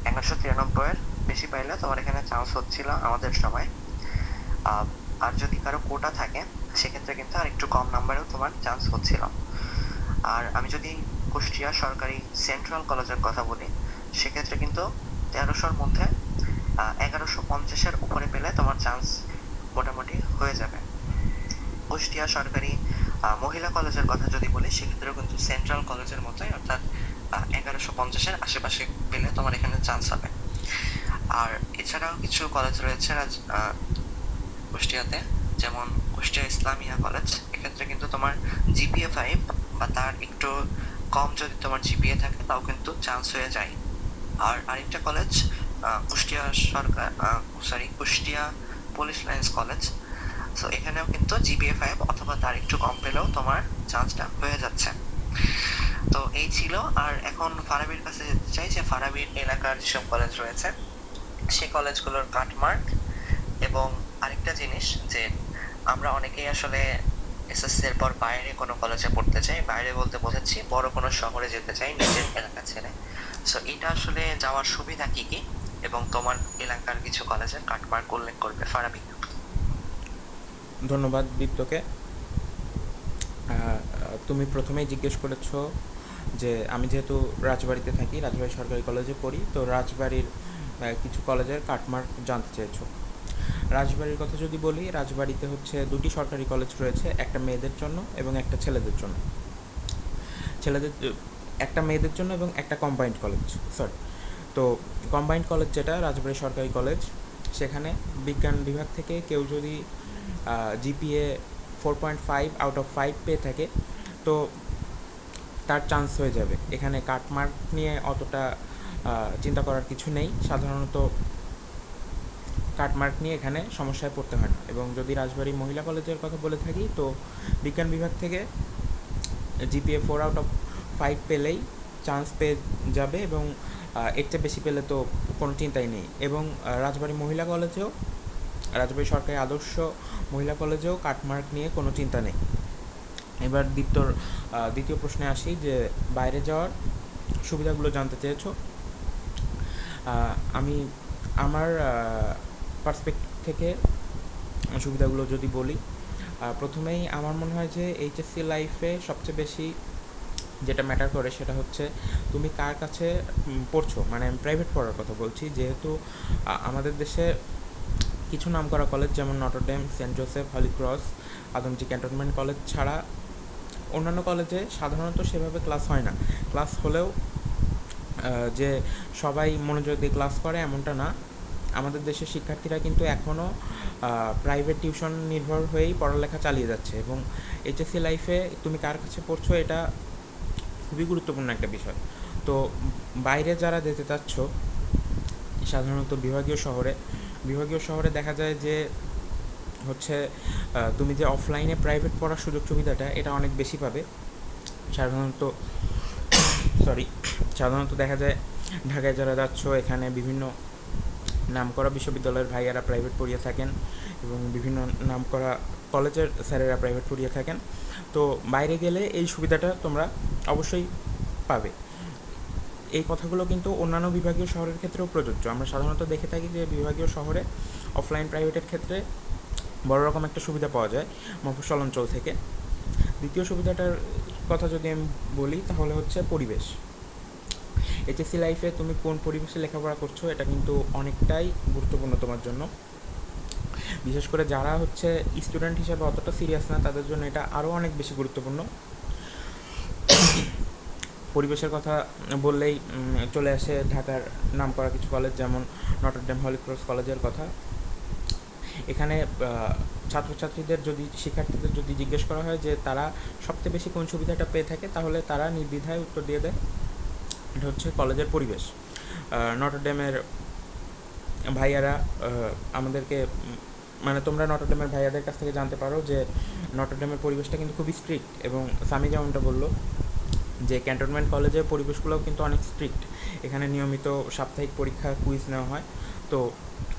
1193-এর বেশি পাইলে তোমার এখানে চান্স হচ্ছিল আমাদের সময়। আর যদি কারো কোটা থাকে সেক্ষেত্রে কিন্তু আর একটু কম নাম্বারেও তোমার চান্স হচ্ছিল। আর আমি যদি কুষ্টিয়া সরকারি সেন্ট্রাল কলেজের কথা বলি সেক্ষেত্রে কিন্তু 1300-র মধ্যে 1150-এর উপরে পেলে তোমার চান্স মোটামুটি হয়ে যাবে। কুষ্টিয়া সরকারি মহিলা কলেজের কথা যদি বলি সেক্ষেত্রেও কিন্তু সেন্ট্রাল কলেজের মতোই, অর্থাৎ 1150-এর আশেপাশে পেলে তোমার এখানে চান্স হবে। আর এছাড়াও কিছু কলেজ রয়েছে কুষ্টিয়াতে, যেমন কুষ্টিয়া ইসলামিয়া কলেজ। এক্ষেত্রে কিন্তু তোমার জিপিএ 5 বা তার একটু কম যদি তোমার জিপিএ থাকে তাও কিন্তু চান্স হয়ে যায়। আর আরেকটা college Kushtia Kushtia police lines college. So এখানেও কিন্তু জিপিএ 5 অথবা তার একটু কম পেলেও তোমার চান্সটা হয়ে যাচ্ছে। তো এই ছিল। আর এখন ফারাবির কাছে যেতে চাই যে ফারাবির এলাকার যেসব কলেজ রয়েছে সেই কলেজগুলোর কাটমার্ক, এবং আরেকটা জিনিস যে আমরা অনেকেই আসলে এসএসসি এর পর বাইরে কোনো কলেজে পড়তে চাই, বাইরে বলতে বোঝাচ্ছি বড় কোনো শহরে যেতে চাই নিজের এলাকা ছেড়ে। সো এটা আসলে যাওয়ার সুবিধা কি কি, এবং তোমার এলাকার কিছু কলেজের কাটমার্ক উল্লেখ করবে ফারাবি। ধন্যবাদ দীপ্তকে। তুমি প্রথমেই জিজ্ঞেস করেছো যে আমি যেহেতু রাজবাড়িতে থাকি, রাজবাড়ি সরকারি কলেজে পড়ি, তো রাজবাড়ির কিছু কলেজের কাটমার্ক জানতে চেয়েছো। রাজবাড়ির কথা যদি বলি, রাজবাড়িতে হচ্ছে দুটি সরকারি কলেজ রয়েছে, একটা মেয়েদের জন্য এবং একটা ছেলেদের জন্য। ছেলেদের একটা মেয়েদের জন্য এবং একটা কম্বাইন্ড কলেজ, সরি। তো কম্বাইন্ড কলেজ যেটা রাজবাড়ি সরকারি কলেজ, সেখানে বিজ্ঞান বিভাগ থেকে কেউ যদি জিপিএ 4.5 আউট অফ 5 পেয়ে থাকে, তো তার চান্স হয়ে যাবে। এখানে কাটমার্ক নিয়ে অতটা চিন্তা করার কিছু নেই। সাধারণত কাটমার্ক নিয়ে এখানে সমস্যায় পড়তে হয় না। এবং যদি রাজবাড়ি মহিলা কলেজের কথা বলে থাকি, তো বিজ্ঞান বিভাগ থেকে জিপিএ 4 আউট অফ 5 পেলেই চান্স পেয়ে যাবে, এবং এর চেয়ে বেশি পেলে তো কোনো চিন্তাই নেই। এবং রাজবাড়ি মহিলা কলেজেও, রাজবাড়ি সরকারি আদর্শ মহিলা কলেজেও কাটমার্ক নিয়ে কোনো চিন্তা নেই। এবার দ্বিতীয় প্রশ্নে আসি, যে বাইরে যাওয়ার সুবিধাগুলো জানতে চেয়েছো। আমি আমার পার্সপেক্টিভ থেকে সুবিধাগুলো যদি বলি, প্রথমেই আমার মনে হয় যে এইচএসসি লাইফে সবচেয়ে বেশি যেটা ম্যাটার করে সেটা হচ্ছে তুমি কার কাছে পড়ছো। মানে আমি প্রাইভেট পড়ার কথা বলছি, যেহেতু আমাদের দেশে কিছু নামকরা কলেজ যেমন Notre Dame, Saint Joseph, Holy Cross, Adamjee cantonment college ছাড়া অন্যান্য কলেজে সাধারণত সেভাবে ক্লাস হয় না। ক্লাস হলেও যে সবাই মনোযোগ দিয়ে ক্লাস করে এমনটা না। আমাদের দেশের শিক্ষার্থীরা কিন্তু এখনও প্রাইভেট টিউশন নির্ভর হয়েই পড়ালেখা চালিয়ে যাচ্ছে। এবং এইচএসসি লাইফে তুমি কার কাছে পড়ছো এটা খুবই গুরুত্বপূর্ণ একটা বিষয়। তো বাইরে যারা যেতে চাচ্ছ, সাধারণত বিভাগীয় শহরে দেখা যায় যে হচ্ছে তুমি যে অফলাইনে প্রাইভেট পড়ার সুযোগ সুবিধাটা এটা অনেক বেশি পাবে। সাধারণত দেখা যায় ঢাকায় যারা যাচ্ছ, এখানে বিভিন্ন নামকরা বিশ্ববিদ্যালয়ের ভাইয়ারা প্রাইভেট পড়িয়ে থাকেন এবং বিভিন্ন নামকরা কলেজের স্যারেরা প্রাইভেট পড়িয়ে থাকেন। তো বাইরে গেলে এই সুবিধাটা তোমরা অবশ্যই পাবে। এই কথাগুলো কিন্তু অন্যান্য বিভাগীয় শহরের ক্ষেত্রেও প্রযোজ্য। আমরা সাধারণত দেখে থাকি যে বিভাগীয় শহরে অফলাইন প্রাইভেটের ক্ষেত্রে বড় রকম একটা সুবিধা পাওয়া যায় মফস্বল অঞ্চল থেকে। দ্বিতীয় সুবিধাটার কথা যদি আমি বলি, তাহলে হচ্ছে পরিবেশ। এইচএসসি লাইফে তুমি কোন পরিবেশে লেখাপড়া করছো এটা কিন্তু অনেকটাই গুরুত্বপূর্ণ তোমার জন্য। বিশেষ করে যারা হচ্ছে স্টুডেন্ট হিসেবে অতটা সিরিয়াস না, তাদের জন্য এটা আরও অনেক বেশি গুরুত্বপূর্ণ। পরিবেশের কথা বললেই চলে আসে ঢাকার নামকরা কিছু কলেজ, যেমন নটরডেম, হলি ক্রস কলেজের কথা। এখানে শিক্ষার্থীদের যদি জিজ্ঞেস করা হয় যে তারা সবচেয়ে বেশি কোন সুবিধাটা পেয়ে থাকে, তাহলে তারা নির্দ্বিধায় উত্তর দিয়ে দেয় এটা হচ্ছে কলেজের পরিবেশ। নটরডেমের ভাইয়ারা আমাদেরকে, মানে তোমরা নটরডেমের ভাইয়াদের কাছ থেকে জানতে পারো যে নটরডেমের পরিবেশটা কিন্তু খুবই স্ট্রিক্ট। এবং সামি যেমনটা বললো যে ক্যান্টনমেন্ট কলেজের পরিবেশগুলোও কিন্তু অনেক স্ট্রিক্ট। এখানে নিয়মিত সাপ্তাহিক পরীক্ষা, কুইজ নেওয়া হয়। তো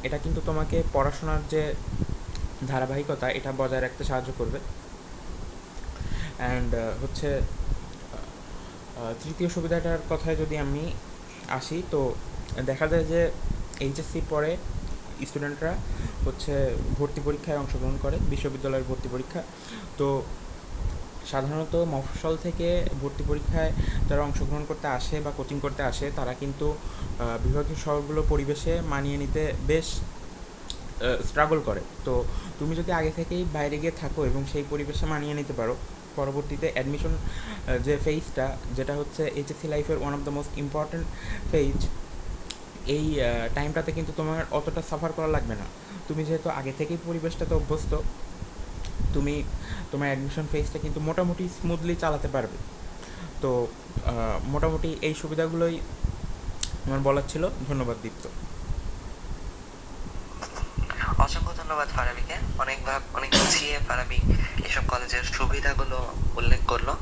এটা কিন্তু তোমাকে পড়াশোনার যে ধারাবাহিকতা এটা বজায় রাখতে সাহায্য করবে। অ্যান্ড হচ্ছে তৃতীয় সুবিধাটার কথায় যদি আমি আসি, তো দেখা যায় যে এইচএসসির পরে স্টুডেন্টরা হচ্ছে ভর্তি পরীক্ষায় অংশগ্রহণ করে, বিশ্ববিদ্যালয়ের ভর্তি পরীক্ষা। তো সাধারণত মফস্বল থেকে ভর্তি পরীক্ষায় যারা অংশগ্রহণ করতে আসে বা কোচিং করতে আসে, তারা কিন্তু বিভাগীয় শহরগুলো পরিবেশে মানিয়ে নিতে বেশ স্ট্রাগল করে। তো তুমি যদি আগে থেকেই বাইরে গিয়ে থাকো এবং সেই পরিবেশে মানিয়ে নিতে পারো, পরবর্তীতে অ্যাডমিশন যে ফেজটা, যেটা হচ্ছে এইচএসসি লাইফের one of the most important phase, এই টাইমটাতে কিন্তু তোমার অতটা সাফার করা লাগবে না। তুমি যেহেতু আগে থেকেই পরিবেশটাতে অভ্যস্ত, তুমি তোমার অ্যাডমিশন ফেজটা কিন্তু মোটামুটি স্মুথলি চালাতে পারবে। তো মোটামুটি এই সুবিধাগুলোই আমার বলার ছিল। ধন্যবাদ দীপ্ত। অসংখ্য ধন্যবাদ ফারাবিকে। অনেক বুঝিয়ে ফারাবি এসব কলেজের সুবিধাগুলো উল্লেখ করলো।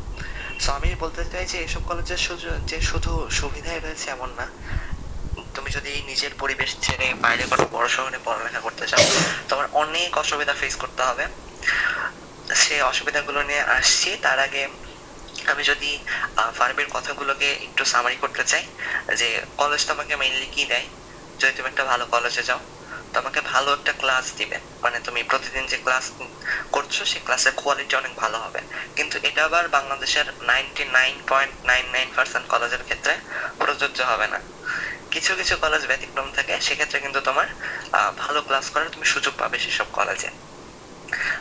সো আমি বলতে চাই যে এসব কলেজের শুধু সুবিধাই রয়েছে এমন না। তুমি যদি নিজের পরিবেশ ছেড়ে বাইরে কোনো বড় শহরে পড়ালেখা করতে চাও, তোমার অনেক অসুবিধা ফেস করতে হবে। সে অসুবিধাগুলো নিয়ে আসছি। তার আগে আমি যদি ফারাবির কথাগুলোকে একটু সামারি করতে চাই, যে কলেজ তোমাকে মেইনলি কি দেয়। যদি তুমি একটা ভালো কলেজে যাও, তোমাকে ভালো একটা ক্লাস দিবে, মানে তুমি প্রতিদিন যে ক্লাস করছো সেই ক্লাসের কোয়ালিটি অনেক ভালো হবে। কিন্তু এটা আবার বাংলাদেশের 99.99% কলেজের ক্ষেত্রে প্রযোজ্য হবে না। কিছু কিছু কলেজ ব্যতিক্রম থাকে, সেক্ষেত্রে কিন্তু তোমার ভালো ক্লাস করার তুমি সুযোগ পাবে সেসব কলেজে।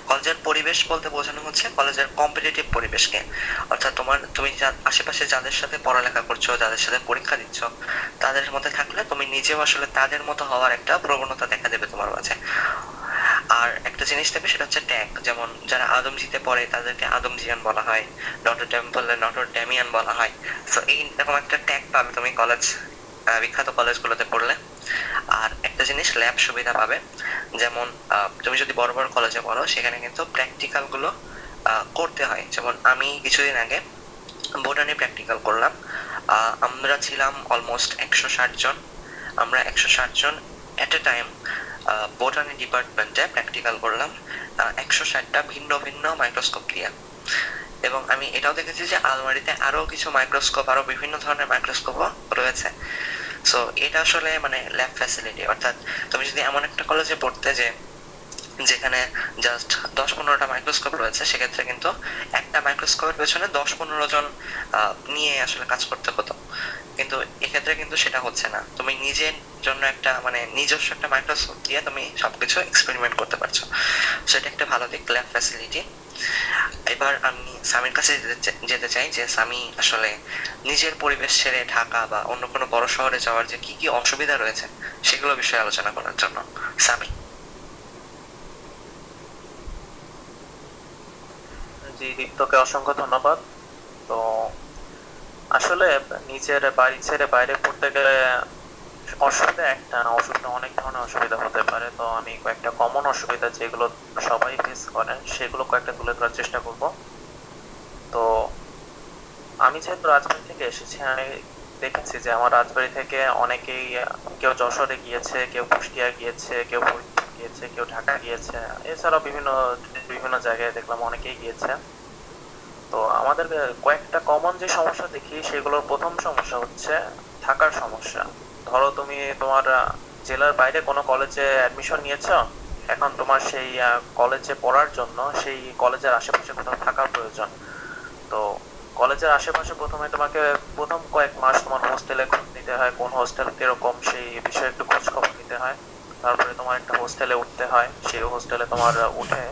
কলেজের পরিবেশ বলতে বোঝানো হচ্ছে কলেজের কম্পিটিটিভ পরিবেশকে, অর্থাৎ তুমি আশেপাশে যাদের সাথে পড়ালেখা করছো, যাদের সাথে পরীক্ষা দিচ্ছ, তাদের মধ্যে থাকলে তুমি নিজেও আসলে তাদের মতো হওয়ার একটা প্রবণতা দেখা দেবে তোমার মাঝে। আর একটা জিনিস দেবে, সেটা হচ্ছে ট্যাগ। যেমন যারা আদমজিতে পড়ে তাদেরকে আদমজিয়ান বলা হয়, নটর ডেম পড়লে নটর ডেমিয়ান বলা হয়। সো এইরকম একটা ট্যাগ পাবে তুমি বিখ্যাত কলেজগুলোতে পড়লে। আর একটা জিনিস, ল্যাব সুবিধা পাবে। যেমন তুমি যদি বড় বড় কলেজে পড়ো, সেখানে কিন্তু প্র্যাকটিক্যাল গুলো করতে হয়। যেমন আমি কিছুদিন আগে বোটানি প্র্যাকটিক্যাল করলাম। আমরা ছিলাম অলমোস্ট 160 জন। আমরা 160 জন এট এ টাইম বোটানি ডিপার্টমেন্টে প্র্যাকটিক্যাল করলাম 160টা ভিন্ন ভিন্ন মাইক্রোস্কোপ দিয়ে। এবং আমি এটাও দেখেছি যে আলমারিতে আরো কিছু মাইক্রোস্কোপ, আরো বিভিন্ন ধরনের মাইক্রোস্কোপও রয়েছে। সো এটা আসলে মানে ল্যাব ফ্যাসিলিটি। অর্থাৎ তুমি যদি এমন একটা কলেজে পড়তে যেখানে জাস্ট 10-15টা মাইক্রোস্কোপ রয়েছে, সেক্ষেত্রে কিন্তু একটা মাইক্রোস্কোপের পেছনে 10-15 জন নিয়ে আসলে কাজ করতে হতো। কিন্তু এক্ষেত্রে কিন্তু সেটা হচ্ছে না। তুমি নিজের জন্য একটা মানে নিজস্ব একটা মাইক্রোস্কোপ দিয়ে তুমি সবকিছু এক্সপেরিমেন্ট করতে পারছো। সেটা একটা ভালো দিক, ল্যাব ফ্যাসিলিটি। এবার আমি সামির কাছে যেতে চাই যে সামি আসলে নিজের পরিবেশ ছেড়ে ঢাকা বা অন্য কোনো বড় শহরে যাওয়ার যে কি কি অসুবিধা রয়েছে সেগুলো বিষয়ে আলোচনা করার জন্য। সামি। জি, দীপ্তকে অসংখ্য ধন্যবাদ। তো আসলে নিজের বাড়ি ছেড়ে বাইরে পড়তে গেলে অসুবিধা একটা না, অসুবিধা অনেক ধরনের অসুবিধা হতে পারে। তো আমি কয়েকটা কমন অসুবিধা যেগুলো সবাই ফেস করেন সেগুলো কয়েকটা তুলে ধরার চেষ্টা করব। তো আমি যেহেতু রাজবাড়ি থেকে এসেছি, আমি দেখেছি যে আমার রাজবাড়ি থেকে অনেকেই কেউ যশোরে গিয়েছে, কেউ কুষ্টিয়া গিয়েছে, কেউ ফরিদপুর গিয়েছে, কেউ ঢাকা গিয়েছে, এছাড়াও বিভিন্ন বিভিন্ন জায়গায় দেখলাম অনেকেই গিয়েছে। তো আমাদের কয়েকটা কমন যে সমস্যা দেখি সেগুলোর প্রথম সমস্যা হচ্ছে থাকার সমস্যা। ধরো তুমি তোমার জেলার বাইরে কোনো কলেজে অ্যাডমিশন নিয়েছো, এখন তোমার সেই কলেজে পড়ার জন্য সেই কলেজের আশেপাশে কোথাও থাকার প্রয়োজন। তো কলেজের আশেপাশে প্রথমে তোমাকে প্রথম কয়েক মাস তোমার হোস্টেলে খোঁজ নিতে হয়, কোন হোস্টেল কিরকম সেই বিষয়ে একটু খোঁজ খবর নিতে হয়। তারপরে তোমার একটা হোস্টেলে উঠতে হয়, সেই হোস্টেলে তোমার উঠে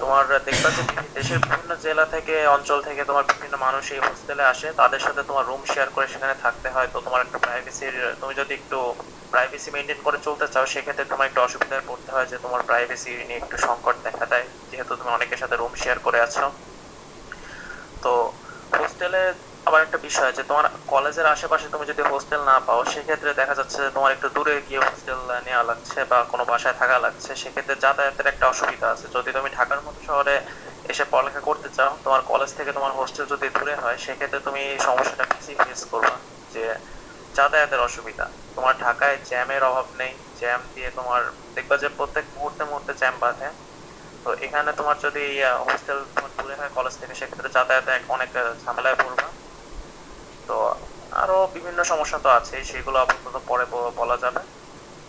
তোমার দেখবা যে দেশের বিভিন্ন জেলা থেকে অঞ্চল থেকে তোমার বিভিন্ন মানুষ এই হোস্টেলে আসে, তাদের সাথে তোমার রুম শেয়ার করে সেখানে থাকতে হয়। তো তোমার একটা প্রাইভেসির, তুমি যদি একটু প্রাইভেসি মেনটেন করে চলতে চাও সেক্ষেত্রে তোমার একটু অসুবিধায় পড়তে হয়, যে তোমার প্রাইভেসি নিয়ে একটু সংকট দেখা দেয় যেহেতু তুমি অনেকের সাথে রুম শেয়ার করে আছো। তো হোস্টেলে আবার একটা বিষয়, যে তোমার কলেজের আশেপাশে তুমি যদি হোস্টেল না পাও সেক্ষেত্রে দেখা যাচ্ছে যে তোমার একটু দূরে গিয়ে হোস্টেল নেওয়া লাগছে বা কোনো বাসায় থাকা লাগছে, সেক্ষেত্রে যাতায়াতের একটা অসুবিধা আছে। যদি তুমি ঢাকার মতো শহরে এসে পড়ালেখা করতে চাও, তোমার কলেজ থেকে তোমার হোস্টেল যদি দূরে হয় সেক্ষেত্রে তুমি এই সমস্যাটা বেশি ফেস করবা, যে যাতায়াতের অসুবিধা। তোমার ঢাকায় জ্যামের অভাব নেই, জ্যাম দিয়ে তোমার দেখবা যে প্রত্যেক মুহূর্তে মুহূর্তে জ্যাম বাঁধে। তো এখানে তোমার যদি হোস্টেল তোমার দূরে হয় কলেজ থেকে সেক্ষেত্রে যাতায়াতে অনেক ঝামেলায় পড়বা। তো আরো বিভিন্ন সমস্যা তো আছে, সেগুলো আপাতত পরে বলা যাবে।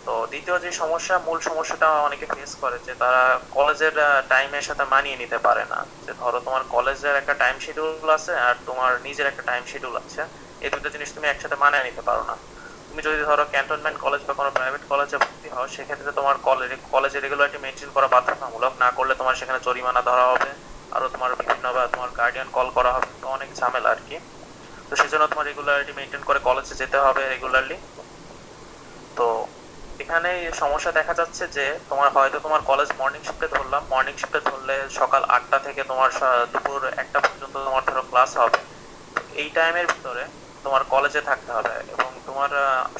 তো দ্বিতীয় যে সমস্যা, মূল সমস্যাটা অনেকে ফেস করে, যে তারা কলেজের টাইমের সাথে মানিয়ে নিতে পারে না। যে ধরো তোমার কলেজের একটা টাইম শিডিউল আছে আর তোমার নিজের একটা টাইম শিডিউল আছে, এই দুটো জিনিস তুমি একসাথে মানিয়ে নিতে পারো না। তুমি যদি ধরো ক্যান্টনমেন্ট কলেজ বা কোনো প্রাইভেট কলেজে ভর্তি হও সেক্ষেত্রে তোমার কলেজের রেগুলারিটি মেনটেন করা বাধ্যতামূলক, না করলে তোমার সেখানে জরিমানা ধরা হবে, আরো তোমার বিভিন্ন বা তোমার গার্ডিয়ান কল করা হবে, তো অনেক ঝামেলা আর কি। তো সেজন্য তোমার রেগুলারিটি মেনটেন করে কলেজে যেতে হবে রেগুলারলি। তো এখানে সমস্যা দেখা যাচ্ছে যে তোমার হয়তো তোমার কলেজ মর্নিং শিফটে ধরলাম, মর্নিং শিফটে ধরলে সকাল 8টা থেকে তোমার দুপুর 1টা পর্যন্ত তোমার ধরো ক্লাস হবে। এই টাইমের ভিতরে তোমার কলেজে থাকতে হবে এবং তোমার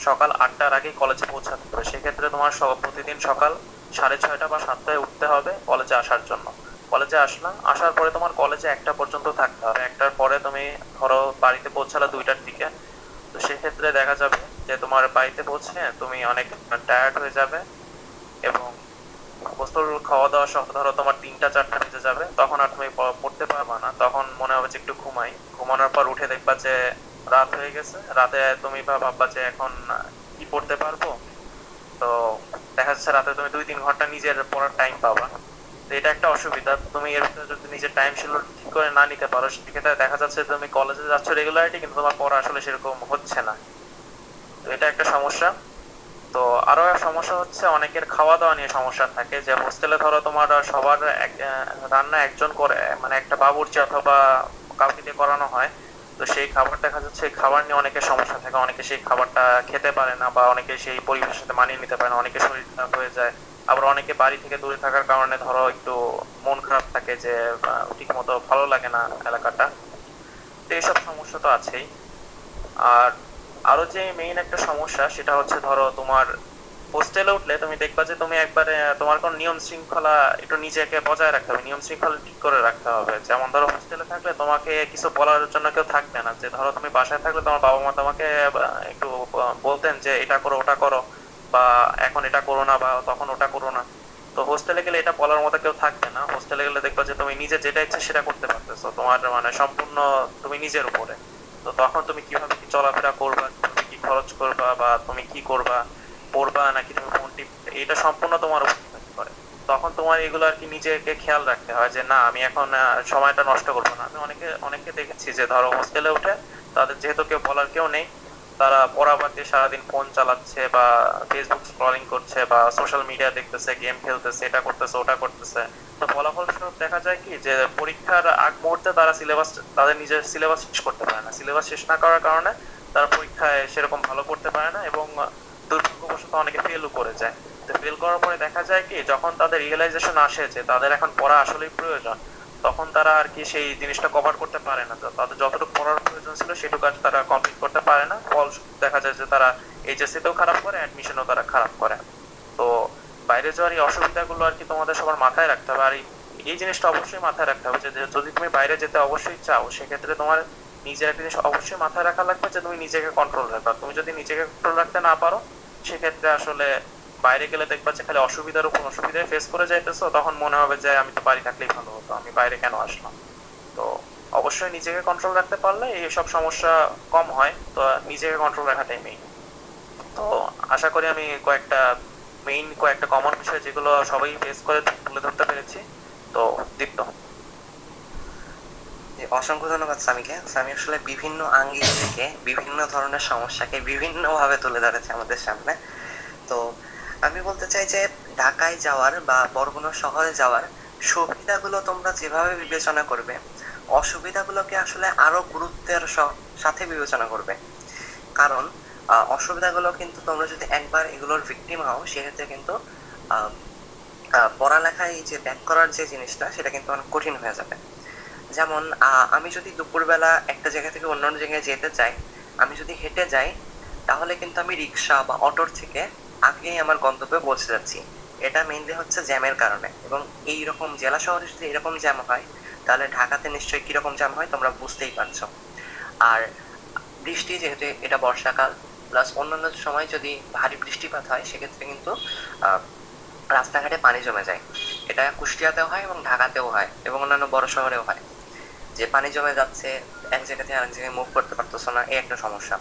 সকাল 8টার আগে কলেজে পৌঁছাতে হবে। সেক্ষেত্রে তোমার প্রতিদিন সকাল 6:30 বা 7টায় উঠতে হবে কলেজে আসার জন্য। কলেজে আসলাম, আসার পরে তোমার কলেজে 1টা পর্যন্ত থাকতে হবে। 1টার পরে তুমি ধরো বাড়িতে পৌঁছালে 2টার দিকে। তো সেক্ষেত্রে দেখা যাবে যে তোমার বাড়িতে পৌঁছে তুমি অনেক টায়ার্ড হয়ে যাবে এবং গোসল খাওয়া দাওয়া সহ ধরো তোমার 3টা 4টা বেজে যাবে, তখন আর তুমি পড়তে পারবা না। তখন মনে হবে যে একটু ঘুমাই, ঘুমানোর পর উঠে দেখবা যে রাত হয়ে গেছে। রাতে তুমি ভাববা যে এখন কি পড়তে পারবো। তো দেখা যাচ্ছে রাতে তুমি 2-3 ঘন্টা নিজের পড়ার টাইম পাবা। তো এটা একটা অসুবিধা। তুমি এর ভিতরে যদি নিজের টাইম শিডিউল ঠিক করে না নিতে পারো, সেক্ষেত্রে দেখা যাচ্ছে তুমি কলেজে যাচ্ছ রেগুলারিটি, কিন্তু তোমার পড়া আসলে সেরকম হচ্ছে না। তো এটা একটা সমস্যা। তো আরো একটা সমস্যা হচ্ছে অনেকের খাওয়া দাওয়া নিয়ে সমস্যা থাকে, যে হোস্টেলে ধরো তোমার সবার রান্না একজন করে, মানে একটা বাবুর্চি অথবা কাউকে দিয়ে করানো হয়। তো সেই খাবার দেখা যাচ্ছে এই খাবার নিয়ে অনেকের সমস্যা থাকে, অনেকে সেই খাবারটা খেতে পারে না বা অনেকে সেই পরিবেশের সাথে মানিয়ে নিতে পারে না, অনেকে শরীর খারাপ হয়ে যায়। আবার অনেকে বাড়ি থেকে দূরে থাকার কারণে ধরো একটু মন খারাপ থাকে, যে ঠিক মতো ভালো লাগে না এলাকাটা। তো এইসব সমস্যা তো আছেই। আর আরো যে মেইন একটা সমস্যা সেটা হচ্ছে ধরো তোমার হোস্টেলে উঠলে তুমি দেখবা যে তুমি একবারে তোমার কোন নিয়ম শৃঙ্খলা একটু নিজেকে বজায় রাখতে হবে, নিয়ম শৃঙ্খলা ঠিক করে রাখতে হবে। যেমন ধরো হোস্টেলে থাকলে তোমাকে কিছু বলার জন্য কেউ থাকবে না। যে ধরো তুমি বাসায় থাকলে তোমার বাবা মা তোমাকে একটু বলতেন যে এটা করো ওটা করো, বা এখন এটা করো না বা তখন ওটা করো না। তো হোস্টেলে গেলে এটা বলার মতো কেউ থাকবে না। হোস্টেলে গেলে দেখবা যে তুমি নিজে যেটা ইচ্ছে সেটা করতে পারতেছো, তোমার মানে সম্পূর্ণ তুমি নিজের উপরে। তো তখন তুমি কিভাবে কি চলাফেরা করবা, কিভাবে কি খরচ করবা, বা তুমি কি করবা, পড়বা নাকি তুমি ফোন টিপবে, এটা সম্পূর্ণ তোমার উপর ডিপেন্ড করে। তখন তোমার এগুলো আর কি নিজেকে খেয়াল রাখতে হয় যে না আমি এখন সময়টা নষ্ট করবো না। আমি অনেকে দেখেছি যে ধরো হোস্টেলে উঠে তাদের যেহেতু কেউ বলার কেউ নেই, তারা পড়া বাদ দিয়ে সারাদিন ফোন চালাচ্ছে বা ফেসবুক স্ক্রলিং করছে বা সোশ্যাল মিডিয়া দেখতেছে, গেম খেলতেছে, এটা করতেছে ওটা করতেছে। তো ফলাফল স্বরূপ দেখা যায় কি যে পরীক্ষার আগ মুহূর্তে তারা তাদের নিজের সিলেবাস শেষ করতে পারে না। সিলেবাস শেষ না করার কারণে তারা পরীক্ষায় সেরকম ভালো করতে পারে না এবং দুর্ভাগ্যবশত অনেকে ফেলও করে যায়। তো ফেল করার পরে দেখা যায় কি যখন তাদের রিয়েলাইজেশন আসে যে তাদের এখন পড়া আসলেই প্রয়োজন, তখন তারা আর কি সেই জিনিসটা কভার করতে পারে না। তো তাদের যতটুকু পড়ার প্রয়োজন ছিল সেটুকু আর তারা কমপ্লিট করতে পারে না। ফল দেখা যায় যে তারা এইচএসসি তেও খারাপ করে, অ্যাডমিশনও তারা খারাপ করে। তো বাইরে যাওয়ার এই অসুবিধাগুলো আর কি তোমাদের সবার মাথায় রাখতে হবে। আর এই জিনিসটা অবশ্যই মাথায় রাখতে হবে যে যদি তুমি বাইরে যেতে অবশ্যই চাও, সেক্ষেত্রে তোমার নিজের একটা জিনিস অবশ্যই মাথায় রাখা লাগবে যে তুমি নিজেকে কন্ট্রোল রাখবা। তুমি যদি নিজেকে কন্ট্রোল রাখতে না পারো, সেক্ষেত্রে আসলে বাইরে গেলে দেখবা যে খালি অসুবিধার উপর অসুবিধায় ফেস করে যাইতেছো, তখন মনে হবে যে আমি তো বাড়ি থাকলেই ভালো হতো, আমি বাইরে কেন আসলাম। তো অবশ্যই নিজেকে কন্ট্রোল রাখতে পারলে এইসব সমস্যা কম হয়। তো নিজেকে কন্ট্রোল রাখাটাই মেইন। তো আশা করি আমি কয়েকটা কমন বিষয় যেগুলো সবাই ফেস করে তুলে ধরতে পেরেছি। তো দীপ্ত। যে অসংখ্য ধন্যবাদ সামিকে। সামি আসলে বিভিন্ন আঙ্গিক থেকে বিভিন্ন ধরনের সমস্যাকে বিভিন্ন ভাবে তুলে ধরেছে আমাদের সামনে। তো আমি বলতে চাই যে ঢাকায় যাওয়ার বা বড় কোনো শহরে যাওয়ার সুবিধাগুলো তোমরা যেভাবে বিবেচনা করবে, অসুবিধাগুলোকে আসলে আরো গুরুত্বের সাথে বিবেচনা করবে। কারণ অসুবিধাগুলো কিন্তু তোমরা যদি একবার এগুলোর ভিকটিম হও, সেক্ষেত্রে কিন্তু আহ, পড়ালেখায় যে ব্যাক করার যে জিনিসটা সেটা কিন্তু অনেক কঠিন হয়ে যাবে। যেমন আমি যদি দুপুরবেলা একটা জায়গা থেকে অন্য জায়গায় যেতে চাই, আমি যদি হেঁটে যাই, তাহলে কিন্তু আমি রিক্সা বা অটোর থেকে আগেই আমার গন্তব্যে পৌঁছে যাচ্ছি। এটা মেইনলি হচ্ছে জ্যামের কারণে। এবং এই রকম জেলা শহরে যদি এরকম জ্যাম হয়, তাহলে ঢাকাতে নিশ্চয়ই কিরকম জ্যাম হয় তোমরা বুঝতেই পারছো। আর বৃষ্টি, যেহেতু এটা বর্ষাকাল, প্লাস অন্যান্য সময় যদি ভারী বৃষ্টিপাত হয়, সেক্ষেত্রে কিন্তু আহ, রাস্তাঘাটে পানি জমে যায়। এটা কুষ্টিয়াতেও হয় এবং ঢাকাতেও হয় এবং অন্যান্য বড় শহরেও হয়, যে পানি জমে যাচ্ছে, এক জায়গা থেকে আরেক জায়গায় মুভ করতে পারতেছো না, এই একটা সমস্যা।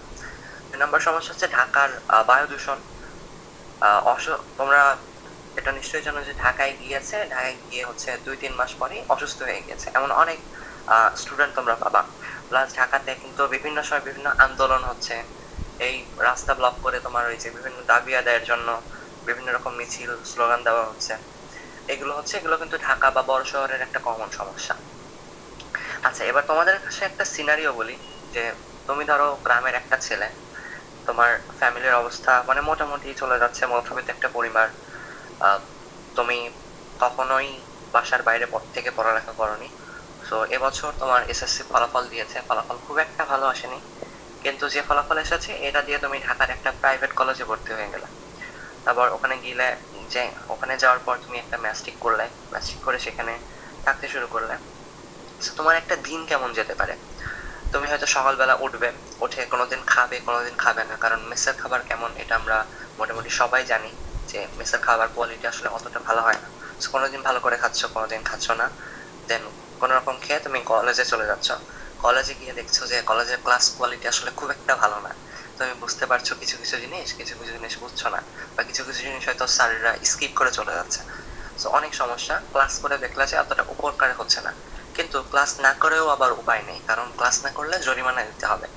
2 নম্বর সমস্যা হচ্ছে ঢাকার বায়ু দূষণ। তোমরা এটা নিশ্চয়ই জানো যে ঢাকায় গিয়ে হচ্ছে 2-3 মাস পরে অসুস্থ হয়ে গেছে এমন অনেক স্টুডেন্ট তোমরা পাবা। প্লাস ঢাকাতে কিন্তু বিভিন্ন সময় বিভিন্ন আন্দোলন হচ্ছে, এই রাস্তা ব্লক করে তোমার ওই যে বিভিন্ন দাবি আদায়ের জন্য বিভিন্ন রকম মিছিল স্লোগান দেওয়া হচ্ছে। এগুলো কিন্তু ঢাকা বা বড় শহরের একটা কমন সমস্যা। আচ্ছা, এবার তোমাদের কাছে একটা সিনারিও বলি, যে তুমি ধরো গ্রামের একটা ছেলে, তোমার ফ্যামিলির অবস্থা মানে মোটামুটি চলে যাচ্ছে, মধ্যবিত্ত একটা পরিবার। তুমি কখনোই বাসার বাইরে থেকে পড়ালেখা করনি। সো এবছর তোমার এসএসসি ফলাফল দিয়েছে, ফলাফল খুব একটা ভালো আসেনি, কিন্তু যে ফলাফল এসেছে এটা দিয়ে তুমি ঢাকার একটা প্রাইভেট কলেজে ভর্তি হয়ে গেলে। তারপর ওখানে গেলে, যে ওখানে যাওয়ার পর তুমি একটা ম্যাস্টিক করলে, ম্যাস্টিক করে সেখানে থাকতে শুরু করলে। So, তোমার একটা দিন কেমন যেতে পারে? তুমি হয়তো সকালবেলা উঠবে, উঠে কোনোদিন খাবে কোনোদিন খাবে না, কারণ মেসের খাবার কেমন এটা আমরা মোটামুটি সবাই জানি যে মেসের খাবার কোয়ালিটি আসলে অতটা ভালো হয় না। So, কোনোদিন ভালো করে খাচ্ছ কোনোদিন খাচ্ছ না, দেন কোনো রকম খেয়ে তুমি কলেজে চলে যাচ্ছ। কলেজে গিয়ে দেখছো যে কলেজের ক্লাস কোয়ালিটি আসলে খুব একটা ভালো না। তুমি বুঝতে পারছো কিছু কিছু জিনিস, কিছু কিছু জিনিস বুঝছো না, বা কিছু কিছু জিনিস হয়তো স্যাররা স্কিপ করে চলে যাচ্ছে। সো অনেক সমস্যা, ক্লাস করে দেখলে যে অতটা উপকার হচ্ছে না। কিন্তু ক্লাস না করেও আবার উপায় নেই, কারণ ক্লাস না করলে জরিমানা দিতে হবে।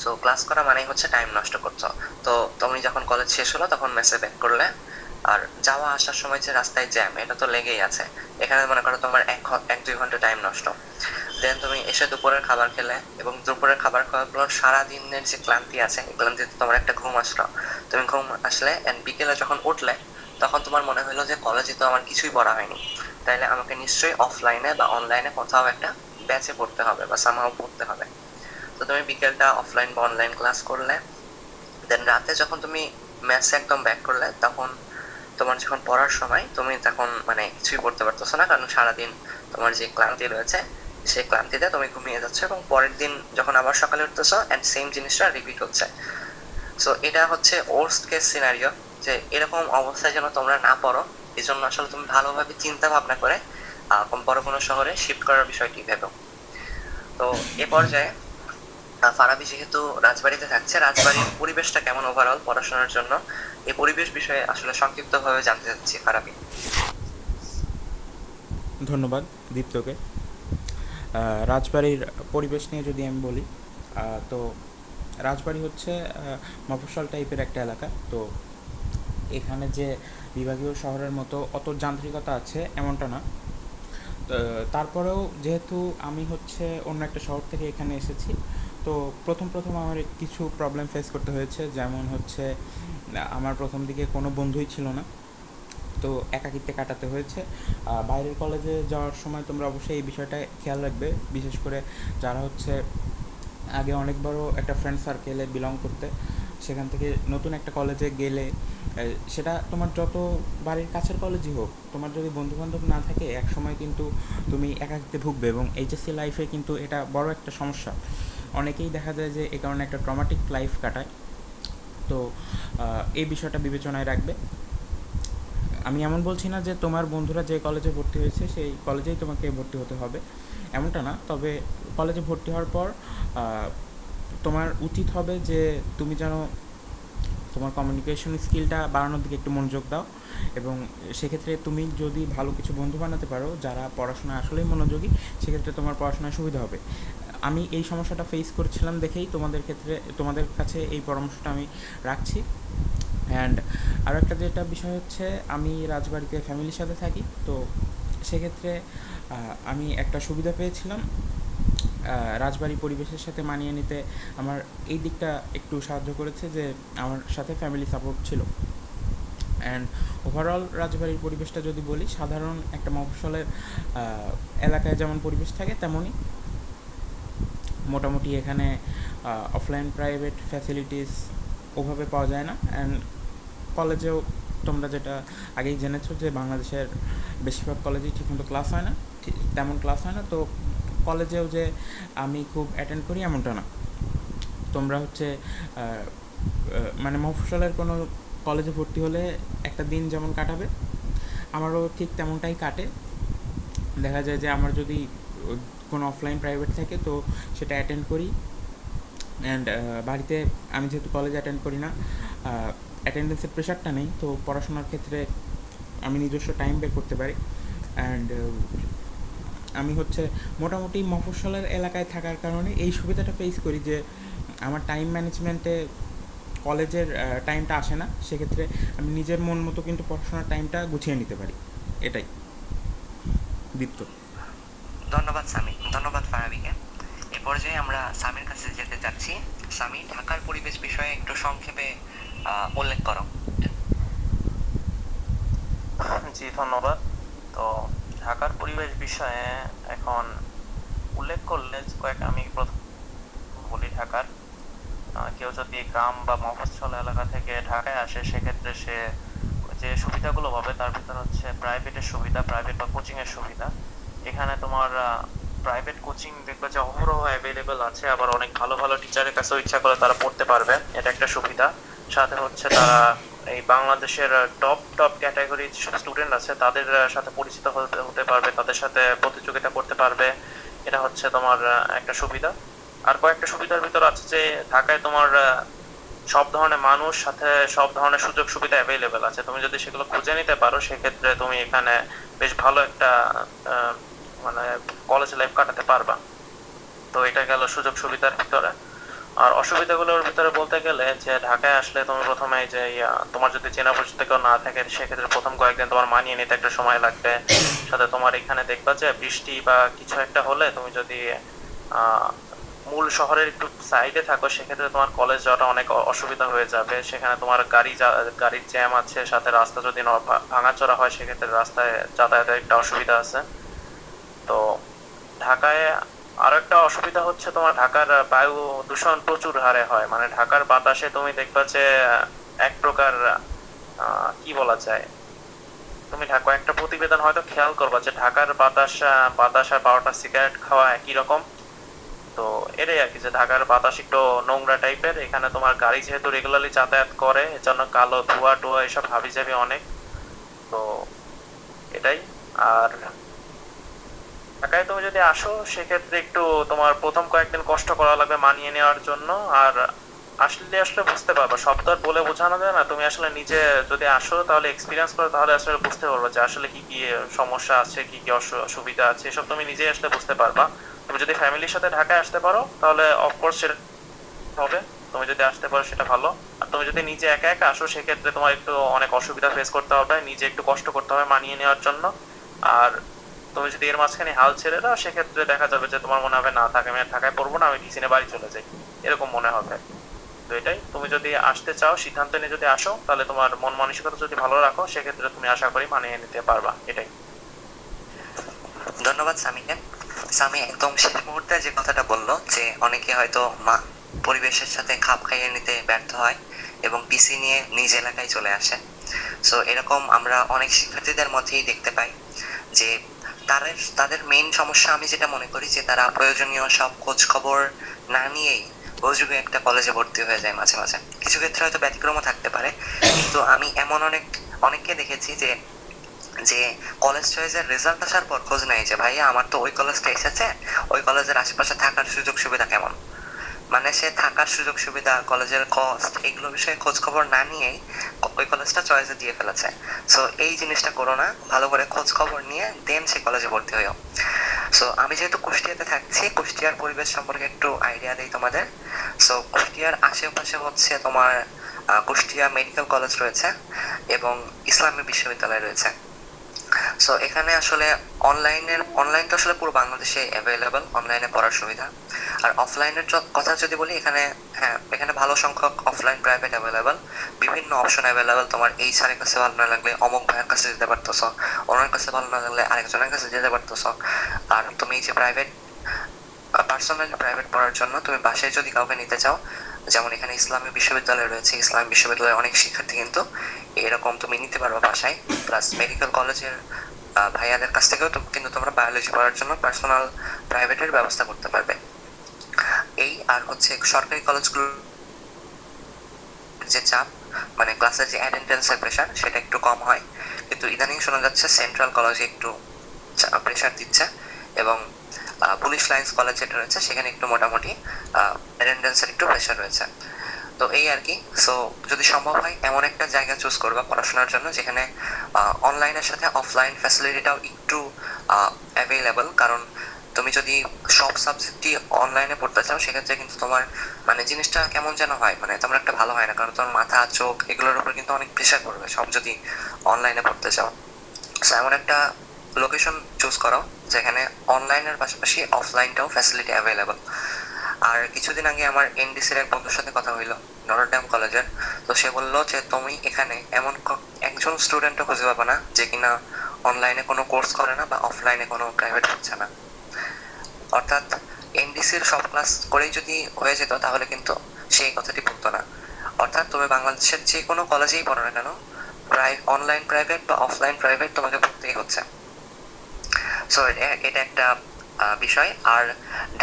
সো ক্লাস করা মানেই হচ্ছে টাইম নষ্ট করছো। তো তুমি যখন কলেজ শেষ হলো তখন মেসে ব্যাক করলে, আর যাওয়া আসার সময় যে রাস্তায় জ্যাম এটা তো লেগেই আছে, এখানে মনে করো তোমার 1-2 ঘন্টা টাইম নষ্ট। দেন তুমি এসে দুপুরের খাবার খেলে, এবং দুপুরের খাবার খাওয়ার পর সারাদিনের যে ক্লান্তি আছে এই ক্লান্তিতে তোমার একটা ঘুম আসলো। তুমি ঘুম আসলে এন্ড বিকেলে যখন উঠলে তখন তোমার মনে হলো যে কলেজে তো আমার কিছুই পড়া হয়নি, তাইলে আমাকে নিশ্চয়ই অফলাইনে বা অনলাইনে কোথাও একটা ব্যাচে পড়তে হবে বা সামহাও পড়তে হবে। তো তুমি বিকেলটা অফলাইন বা অনলাইন ক্লাস করলে, দেন রাতে যখন তুমি ম্যাথস একদম ব্যাক করলে তখন তোমার যখন পড়ার সময় তুমি তখন মানে কিছুই পড়তে পারতেছো না, কারণ সারাদিন তোমার যে ক্লান্তি রয়েছে সেই ক্লান্তিতে তুমি ঘুমিয়ে যাচ্ছ, এবং পরের দিন যখন আবার সকালে উঠতেছো অ্যান্ড সেম জিনিসটা রিপিট হচ্ছে। সো এটা হচ্ছে ওর্স্ট কেস সিনারিও, যে এরকম অবস্থায় যেন তোমরা না পড়ো। এই জন্য আসলে তুমি ভালোভাবে চিন্তা ভাবনা করে বড় কোনো শহরে শিফট করার বিষয়টি ভেবো। তো এ পর্যায়ে ফারাবি যেহেতু রাজবাড়িতে থাকছে, রাজবাড়ির পরিবেশটা কেমন ওভারঅল পড়াশোনার জন্য, এই পরিবেশ বিষয়ে আসলে সংক্ষিপ্তভাবে জানতে চাচ্ছি ফারাবি। ধন্যবাদ দীপ্তকে। রাজবাড়ির পরিবেশ নিয়ে যদি আমি বলি, তো রাজবাড়ি হচ্ছে মফস্বল টাইপের একটা এলাকা। তো এখানে যে বিভাগীয় শহরের মতো অত যান্ত্রিকতা আছে এমনটা না। তারপরেও যেহেতু আমি হচ্ছে অন্য একটা শহর থেকে এখানে এসেছি, তো প্রথম প্রথম আমার কিছু প্রবলেম ফেস করতে হয়েছে। যেমন হচ্ছে আমার প্রথম দিকে কোনো বন্ধুই ছিল না, তো একাকিত্বে কাটাতে হয়েছে। বাইরের কলেজে যাওয়ার সময় তোমরা অবশ্যই এই বিষয়টা খেয়াল রাখবে, বিশেষ করে যারা হচ্ছে আগে অনেক বড় একটা ফ্রেন্ড সার্কেলে বিলং করতে, সেখান থেকে নতুন একটা কলেজে গেলে সেটা তোমার যত বাড়ির কাছের কলেজই হোক, তোমার যদি বন্ধুবান্ধব না থাকে এক সময় কিন্তু তুমি একাকিত্বে ভুগবে, এবং এইচএসসি লাইফে কিন্তু এটা বড় একটা সমস্যা। অনেকেই দেখা যায় যে এই কারণে একটা ট্রমাটিক লাইফ কাটায়। তো এই বিষয়টা বিবেচনায় রাখবে। আমি এমন বলছি না যে তোমার বন্ধুরা যে কলেজে ভর্তি হয়েছে সেই কলেজেই তোমাকে ভর্তি হতে হবে, এমনটা না। তবে কলেজে ভর্তি হওয়ার পর তোমার উচিত হবে যে তুমি যেন তোমার কমিউনিকেশন স্কিলটা বাড়ানোর দিকে একটু মনোযোগ দাও, এবং সেক্ষেত্রে তুমি যদি ভালো কিছু বন্ধু বানাতে পারো যারা পড়াশোনায় আসলেই মনোযোগী, সেক্ষেত্রে তোমার পড়াশোনায় সুবিধা হবে। আমি এই সমস্যাটা ফেস করছিলাম দেখেই তোমাদের কাছে এই পরামর্শটা আমি রাখছি। অ্যান্ড আরও একটা যেটা বিষয় হচ্ছে, আমি রাজবাড়িতে ফ্যামিলির সাথে থাকি, তো সেক্ষেত্রে আমি একটা সুবিধা পেয়েছিলাম। রাজবাড়ি পরিবেশের সাথে মানিয়ে নিতে আমার এই দিকটা একটু সাহায্য করেছে যে আমার সাথে ফ্যামিলি সাপোর্ট ছিল। অ্যান্ড ওভারঅল রাজবাড়ির পরিবেশটা যদি বলি, সাধারণ একটা মফস্বলের এলাকায় যেমন পরিবেশ থাকে তেমনই মোটামুটি। এখানে অফলাইন প্রাইভেট ফ্যাসিলিটিস ওভাবে পাওয়া যায় না। অ্যান্ড কলেজেও তোমরা যেটা আগেই জেনেছো যে বাংলাদেশের বেশিরভাগ কলেজেই ঠিকমতো ক্লাস হয় না, তেমন ক্লাস হয় না। তো কলেজেও যে আমি খুব অ্যাটেন্ড করি এমনটা না। তোমরা হচ্ছে মানে মফস্বলের কোনো কলেজে ভর্তি হলে একটা দিন যেমন কাটাবে, আমারও ঠিক তেমনটাই কাটে। দেখা যায় যে আমার যদি কোনো অফলাইন প্রাইভেট থাকে তো সেটা অ্যাটেন্ড করি। অ্যান্ড বাড়িতে আমি যেহেতু কলেজ অ্যাটেন্ড করি না, অ্যাটেন্ডেন্সের প্রেশারটা নেই, তো পড়াশোনার ক্ষেত্রে আমি নিজস্ব টাইম বের করতে পারি। অ্যান্ড আমি হচ্ছে মোটামুটি মফস্বলের এলাকায় থাকার কারণে এই সুবিধাটা ফেস করি যে আমার টাইম ম্যানেজমেন্টে কলেজের টাইমটা আসে না। সেক্ষেত্রে আমি নিজের মন মতো কিন্তু পড়াশোনার টাইমটা গুছিয়ে নিতে পারি। এটাই দীপ্ত। ধন্যবাদ সামি, ধন্যবাদ ফারাবিকে। এ পর্যায়ে আমরা সামির কাছে যেতে চাচ্ছি। সামি, ঢাকার পরিবেশ বিষয়ে একটু সংক্ষেপে উল্লেখ করো। জি ধন্যবাদ। তো ঢাকার পরিবেশ বিষয়ে এখন উল্লেখ করলে আমি প্রথম বলি ঢাকার। কেউ যদি গ্রাম বা মফস্বল এলাকা থেকে ঢাকায় আসে সেক্ষেত্রে সে যে সুবিধাগুলো পাবে তার ভিতর হচ্ছে প্রাইভেটের সুবিধা, প্রাইভেট বা কোচিং এর সুবিধা। এখানে তোমার প্রাইভেট কোচিং দেখবে যে অহরহ অ্যাভেলেবেল আছে, আবার অনেক ভালো ভালো টিচারের কাছেও ইচ্ছা করে তারা পড়তে পারবে, এটা একটা সুবিধা। সাথে হচ্ছে তারা এই বাংলাদেশের টপ টপ ক্যাটাগরির যেসব স্টুডেন্ট আছে তাদের সাথে পরিচিত হতে হতে পারবে, তাদের সাথে প্রতিযোগিতা করতে পারবে, এটা হচ্ছে তোমার একটা সুবিধা। আর কয়েকটা সুবিধার ভিতর আছে যে ঢাকায় তোমার সব ধরনের মানুষ, সাথে সব ধরনের সুযোগ সুবিধা অ্যাভেলেবেল আছে, তুমি যদি সেগুলো খুঁজে নিতে পারো সেক্ষেত্রে তুমি এখানে বেশ ভালো একটা আহ, মানে কলেজ লাইফ কাটাতে পারবা। তো এটা গেল সুযোগ সুবিধার ভিতরে। আর অসুবিধাগুলোর ভিতরে বলতে গেলে যে ঢাকায় আসলে তুমি প্রথমে যে তোমার যদি চেনা পরিচিত কেউ না থাকে সেক্ষেত্রে প্রথম কয়েকদিন তোমার মানিয়ে নিতে একটা সময় লাগবে। সাথে তোমার এখানে দেখবা যে বৃষ্টি বা কিছু একটা হলে তুমি যদি আহ মূল শহরের একটু সাইডে থাকো সেক্ষেত্রে তোমার কলেজ যাওয়াটা অনেক অসুবিধা হয়ে যাবে। সেখানে তোমার গাড়ির জ্যাম আছে, সাথে রাস্তা যদি ভাঙাচোরা হয় সেক্ষেত্রে রাস্তায় যাতায়াতের একটা অসুবিধা আছে। তো ঢাকায় আরো একটা অসুবিধা হচ্ছে তোমার ঢাকার বায়ু দূষণ প্রচুর হারে হয়, মানে ঢাকার বাতাসে তুমি দেখবা যে এক প্রকার কি বলা যায়, তুমি ঢাকা একটা প্রতিবেদন হয়তো খেয়াল করবা যে ঢাকার বাতাস আর 12টা সিগারেট খাওয়া একই রকম। তো এটাই আর কি, যে ঢাকার বাতাস একটু নোংরা টাইপের, এখানে তোমার গাড়ি যেহেতু রেগুলারলি যাতায়াত করে এজন্য কালো ধোঁয়া টোয়া এসব হাবিজাবি অনেক। তো এটাই। আর ঢাকায় তুমি যদি আসো সেক্ষেত্রে একটু তোমার প্রথম কয়েকদিন কষ্ট করা লাগবে মানিয়ে নেওয়ার জন্য। আর আসলে আসলে বুঝতে পারবা, সব তো আর বলে বোঝানো যায় না, তুমি আসলে নিজে যদি আসো তাহলে এক্সপিরিয়েন্স করো তাহলে আসলে বুঝতে পারবে যে আসলে কি কি সমস্যা আছে, কি কি অসুবিধা আছে, এসব তুমি নিজেই আসলে বুঝতে পারবা। তুমি যদি ফ্যামিলির সাথে ঢাকায় আসতে পারো তাহলে অফকোর্স সেটা হবে, তুমি যদি আসতে পারো সেটা ভালো। আর তুমি যদি নিজে একা একা আসো সেক্ষেত্রে তোমার একটু অনেক অসুবিধা ফেস করতে হবে, নিজে একটু কষ্ট করতে হবে মানিয়ে নেওয়ার জন্য। আর তুমি যদি এর মাঝখানে হাল ছেড়ে দাও সেক্ষেত্রে দেখা যাবে যে তোমার মনে হবে না থাক, আমি আর ঢাকায় পড়বো না, আমি টিসিনে বাড়ি চলে যাই, এরকম মনে হবে। তো এটাই, তুমি যদি আসতে চাও সিদ্ধান্ত নিয়ে যদি আসো তাহলে তোমার মন মানসিকতা যদি ভালো রাখো সেক্ষেত্রে তুমি আশা করি মানিয়ে নিতে পারবা, এটাই। ধন্যবাদ সামিকে। সামি একদম শেষ মুহূর্তে যে কথাটা বললো যে অনেকে হয়তো পরিবেশের সাথে খাপ খাইয়ে নিতে ব্যর্থ হয় এবং পিসি নিয়ে নিজ এলাকায় চলে আসে। সো এরকম আমরা অনেক শিক্ষার্থীদের মধ্যেই দেখতে পাই যে তাদের মেইন সমস্যা আমি যেটা মনে করি যে তারা প্রয়োজনীয় সব খোঁজ খবর না নিয়েই অযোগ্য একটা কলেজে ভর্তি হয়ে যায় মাঝে মাঝে। কিছু ক্ষেত্রে হয়তো ব্যতিক্রমও থাকতে পারে, কিন্তু আমি এমন অনেককে দেখেছি যে যে কলেজ চয়েসের রেজাল্ট আসার পর খোঁজ নেয় যে ভাইয়া আমার তো ওই কলেজটা এসেছে, ওই কলেজের আশেপাশে থাকার সুযোগ সুবিধা কেমন। মানে সে থাকার সুযোগ সুবিধা, কলেজের কস্ট, এগুলো বিষয়ে খোঁজ খবর না নিয়েই ওই কলেজটা চয়েসে দিয়ে ফেলেছে। সো এই জিনিসটা করো না, ভালো করে খোঁজ খবর নিয়ে দেন সে কলেজে ভর্তি হইও। সো আমি যেহেতু কুষ্টিয়াতে থাকছি, কুষ্টিয়ার পরিবেশ সম্পর্কে একটু আইডিয়া দেই তোমাদের। সো কুষ্টিয়ার আশেপাশে হচ্ছে তোমার কুষ্টিয়া মেডিকেল কলেজ রয়েছে এবং ইসলামী বিশ্ববিদ্যালয় রয়েছে। সো এখানে আসলে অনলাইন তো আসলে পুরো বাংলাদেশে অ্যাভেলেবল, অনলাইনে পড়ার সুবিধা। আর অফলাইনের কথা যদি বলি, এখানে ভালো সংখ্যক অফলাইন প্রাইভেট অ্যাভেলেবল, বিভিন্ন অপশন অ্যাভেলেবল। তোমার এই স্যারের কাছে ভালো না লাগলে অমুক ভাইয়ের কাছে যেতে পারতেছো, ওনার কাছে ভালো না লাগলে আরেকজনের কাছে যেতে পারতেছো। আর তুমি এই যে পার্সোনালি প্রাইভেট পড়ার জন্য তুমি বাসায় যদি কাউকে নিতে চাও, যেমন এখানে ইসলামী বিশ্ববিদ্যালয় রয়েছে, ইসলামী বিশ্ববিদ্যালয়ের অনেক শিক্ষার্থী কিন্তু এরকম তুমি নিতে পারবে বাসায়। প্লাস মেডিকেল কলেজের ভাইয়াদের কাছ থেকেও কিন্তু তোমরা বায়োলজি পড়ার জন্য পার্সোনাল প্রাইভেটের ব্যবস্থা করতে পারবে। এই আর হচ্ছে সরকারি কলেজগুলো যে চাপ, মানে ক্লাসের যে অ্যাটেন্ডেন্সের প্রেশার সেটা একটু কম হয়, কিন্তু ইদানিং শোনা যাচ্ছে সেন্ট্রাল কলেজে একটু প্রেশার দিচ্ছে এবং পুলিশ লাইন্স কলেজ যেটা রয়েছে সেখানে একটু মোটামুটি অ্যাটেন্ডেন্সের একটু প্রেশার রয়েছে। তো এই আর কি। সো যদি সম্ভব হয় এমন একটা জায়গা চুজ করবা পড়াশোনার জন্য যেখানে অনলাইনের সাথে অফলাইন ফ্যাসিলিটিটাও একটু অ্যাভেলেবল। কারণ তুমি যদি সব সাবজেক্টই অনলাইনে পড়তে চাও সেক্ষেত্রে কিন্তু তোমার মানে জিনিসটা কেমন যেন হয়, মানে তেমন একটা ভালো হয় না, কারণ তোমার মাথা চোখ এগুলোর উপর কিন্তু অনেক প্রেশার পড়বে সব যদি অনলাইনে পড়তে চাও। সো এমন একটা লোকেশন চুজ করো যেখানে অনলাইনের পাশাপাশি অফলাইনটাও ফ্যাসিলিটি অ্যাভেলেবল। আর কিছুদিন আগে আমার এনডিসির এক বন্ধুর সাথে কথা হইলো নটরডেম কলেজের। তো সে বললো যে তুমি এখানে এমন একজন স্টুডেন্টও খুঁজে পাবে না যে কিনা অনলাইনে কোনো কোর্স করে না বা অফলাইনে কোনো প্রাইভেট হচ্ছে না। অর্থাৎ এনডিসির সব ক্লাস করেই যদি হয়ে যেত তাহলে কিন্তু সেই কথাটি বলতো না। অর্থাৎ তুমি বাংলাদেশের যে কোনো কলেজেই পড়ো না কেন, অনলাইন প্রাইভেট বা অফলাইন প্রাইভেট তোমাকে পড়তেই হচ্ছে। সো এটা একটা বিষয়। আর